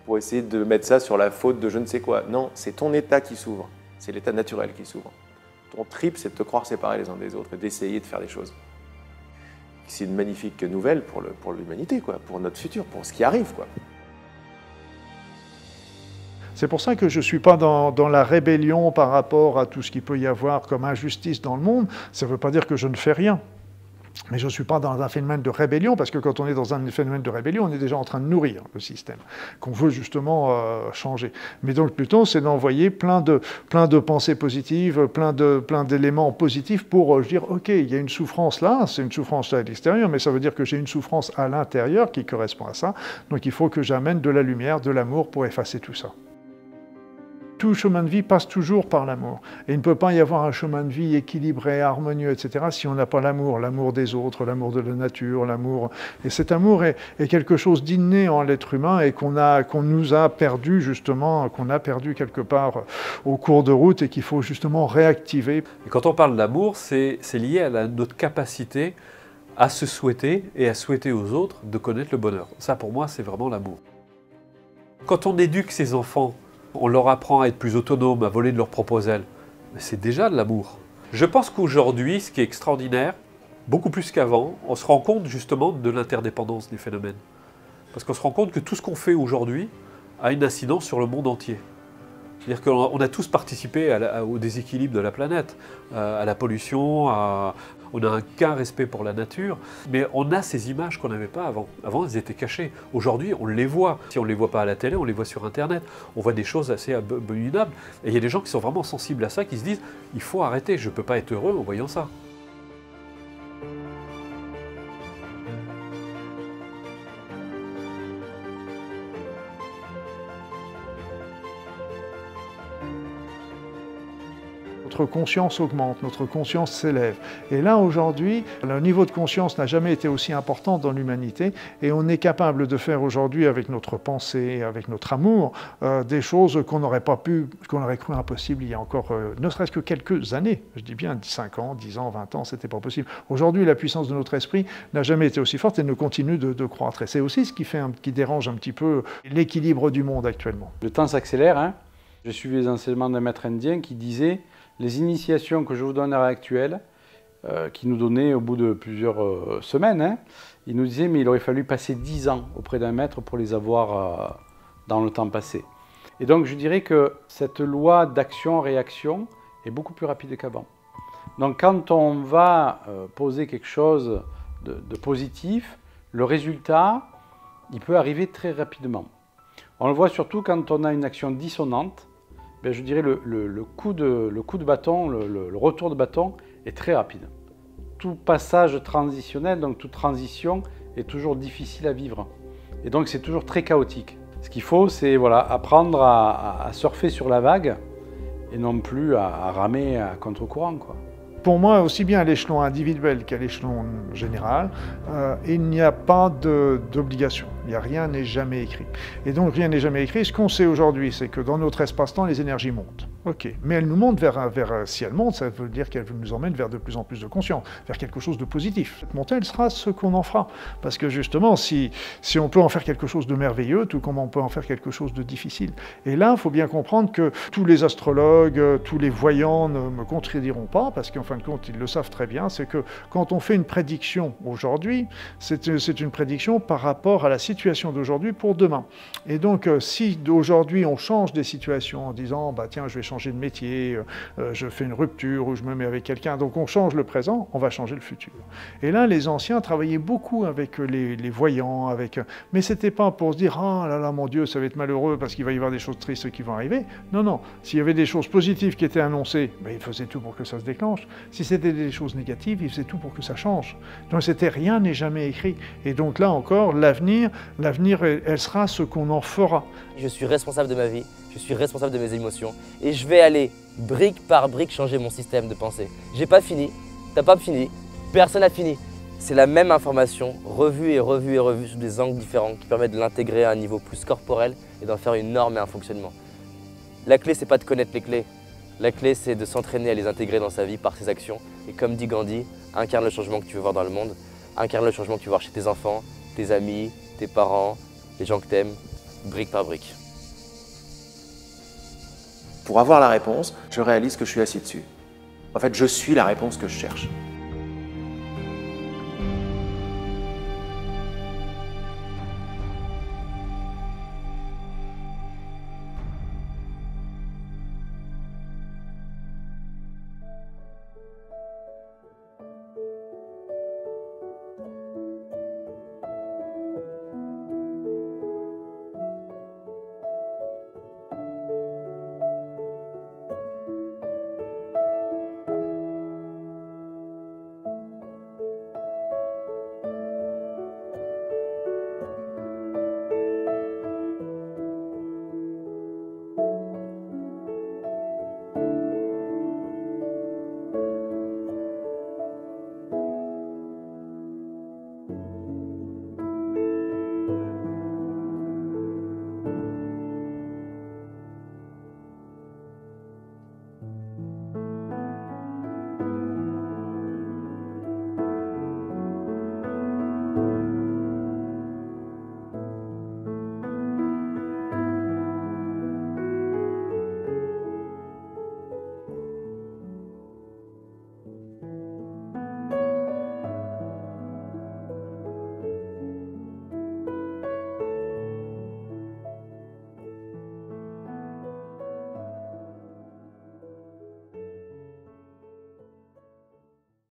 Pour essayer de mettre ça sur la faute de je ne sais quoi. Non, c'est ton état qui s'ouvre. C'est l'état naturel qui s'ouvre. Ton trip, c'est de te croire séparés les uns des autres et d'essayer de faire des choses. C'est une magnifique nouvelle pour l'humanité, quoi, pour notre futur, pour ce qui arrive, quoi. C'est pour ça que je ne suis pas dans la rébellion par rapport à tout ce qu'il peut y avoir comme injustice dans le monde. Ça ne veut pas dire que je ne fais rien. Mais je ne suis pas dans un phénomène de rébellion, parce que quand on est dans un phénomène de rébellion, on est déjà en train de nourrir le système, qu'on veut justement changer. Mais donc plutôt, c'est d'envoyer plein de pensées positives, plein d'éléments positifs pour dire, ok, il y a une souffrance là, c'est une souffrance là à l'extérieur, mais ça veut dire que j'ai une souffrance à l'intérieur qui correspond à ça. Donc il faut que j'amène de la lumière, de l'amour pour effacer tout ça. Tout chemin de vie passe toujours par l'amour. Et il ne peut pas y avoir un chemin de vie équilibré, harmonieux, etc., si on n'a pas l'amour, l'amour des autres, l'amour de la nature, l'amour... Et cet amour est quelque chose d'inné en l'être humain et qu'on nous a perdu, justement, qu'on a perdu quelque part au cours de route et qu'il faut justement réactiver. Et quand on parle d'amour, c'est lié à notre capacité à se souhaiter et à souhaiter aux autres de connaître le bonheur. Ça, pour moi, c'est vraiment l'amour. Quand on éduque ses enfants, on leur apprend à être plus autonomes, à voler de leurs propres ailes. Mais c'est déjà de l'amour. Je pense qu'aujourd'hui, ce qui est extraordinaire, beaucoup plus qu'avant, on se rend compte justement de l'interdépendance des phénomènes. Parce qu'on se rend compte que tout ce qu'on fait aujourd'hui a une incidence sur le monde entier. C'est-à-dire qu'on a tous participé au déséquilibre de la planète, à la pollution, on a un qu'un respect pour la nature, mais on a ces images qu'on n'avait pas avant. Avant, elles étaient cachées. Aujourd'hui, on les voit. Si on ne les voit pas à la télé, on les voit sur Internet. On voit des choses assez abominables. Et il y a des gens qui sont vraiment sensibles à ça, qui se disent « il faut arrêter, je ne peux pas être heureux en voyant ça ». Notre conscience augmente, notre conscience s'élève. Et là, aujourd'hui, le niveau de conscience n'a jamais été aussi important dans l'humanité et on est capable de faire aujourd'hui, avec notre pensée, avec notre amour, des choses qu'on n'aurait pas pu, qu'on aurait cru impossible il y a encore, ne serait-ce que quelques années. Je dis bien 5 ans, 10 ans, 20 ans, c'était pas possible. Aujourd'hui, la puissance de notre esprit n'a jamais été aussi forte et ne continue de croître. Et c'est aussi ce qui dérange un petit peu l'équilibre du monde actuellement. Le temps s'accélère, hein. Je suis les enseignements d'un maître indien qui disait « Les initiations que je vous donne à l'heure actuelle, qui nous donnait au bout de plusieurs semaines, hein, il nous disait mais il aurait fallu passer 10 ans auprès d'un maître pour les avoir dans le temps passé. » Et donc je dirais que cette loi d'action-réaction est beaucoup plus rapide qu'avant. Donc quand on va poser quelque chose de positif, le résultat, il peut arriver très rapidement. On le voit surtout quand on a une action dissonante. Ben, je dirais le coup de bâton, le retour de bâton est très rapide. Tout passage transitionnel, donc toute transition, est toujours difficile à vivre. Et donc c'est toujours très chaotique. Ce qu'il faut, c'est voilà, apprendre à surfer sur la vague et non plus à ramer à contre-courant, quoi. Pour moi, aussi bien à l'échelon individuel qu'à l'échelon général, il n'y a pas d'obligation. Rien n'est jamais écrit. Et donc, rien n'est jamais écrit. Ce qu'on sait aujourd'hui, c'est que dans notre espace-temps, les énergies montent. OK. Mais elles nous montent si elles montent, ça veut dire qu'elles nous emmènent vers de plus en plus de conscience, vers quelque chose de positif. Cette montée, elle sera ce qu'on en fera. Parce que justement, si on peut en faire quelque chose de merveilleux, tout comme on peut en faire quelque chose de difficile. Et là, il faut bien comprendre que tous les astrologues, tous les voyants ne me contrediront pas, parce qu'en fin de compte, ils le savent très bien, c'est que quand on fait une prédiction aujourd'hui, c'est une prédiction par rapport à la situation d'aujourd'hui pour demain. Et donc, si d'aujourd'hui on change des situations en disant, bah tiens, je vais changer de métier, je fais une rupture ou je me mets avec quelqu'un, donc on change le présent, on va changer le futur. Et là, les anciens travaillaient beaucoup avec les voyants, mais c'était pas pour se dire, ah là là, mon Dieu, ça va être malheureux parce qu'il va y avoir des choses tristes qui vont arriver. Non, non, s'il y avait des choses positives qui étaient annoncées, ben, ils faisaient tout pour que ça se déclenche. Si c'était des choses négatives, ils faisaient tout pour que ça change. Donc rien n'est jamais écrit. Et donc là encore, l'avenir, elle sera ce qu'on en fera. Je suis responsable de ma vie, je suis responsable de mes émotions et je vais aller brique par brique changer mon système de pensée. J'ai pas fini, t'as pas fini, personne n'a fini. C'est la même information, revue et revue et revue sous des angles différents qui permettent de l'intégrer à un niveau plus corporel et d'en faire une norme et un fonctionnement. La clé, c'est pas de connaître les clés. La clé, c'est de s'entraîner à les intégrer dans sa vie par ses actions. Et comme dit Gandhi, incarne le changement que tu veux voir dans le monde, incarne le changement que tu veux voir chez tes enfants, tes amis, tes parents, les gens que tu aimes, brique par brique. Pour avoir la réponse, je réalise que je suis assis dessus. En fait, je suis la réponse que je cherche.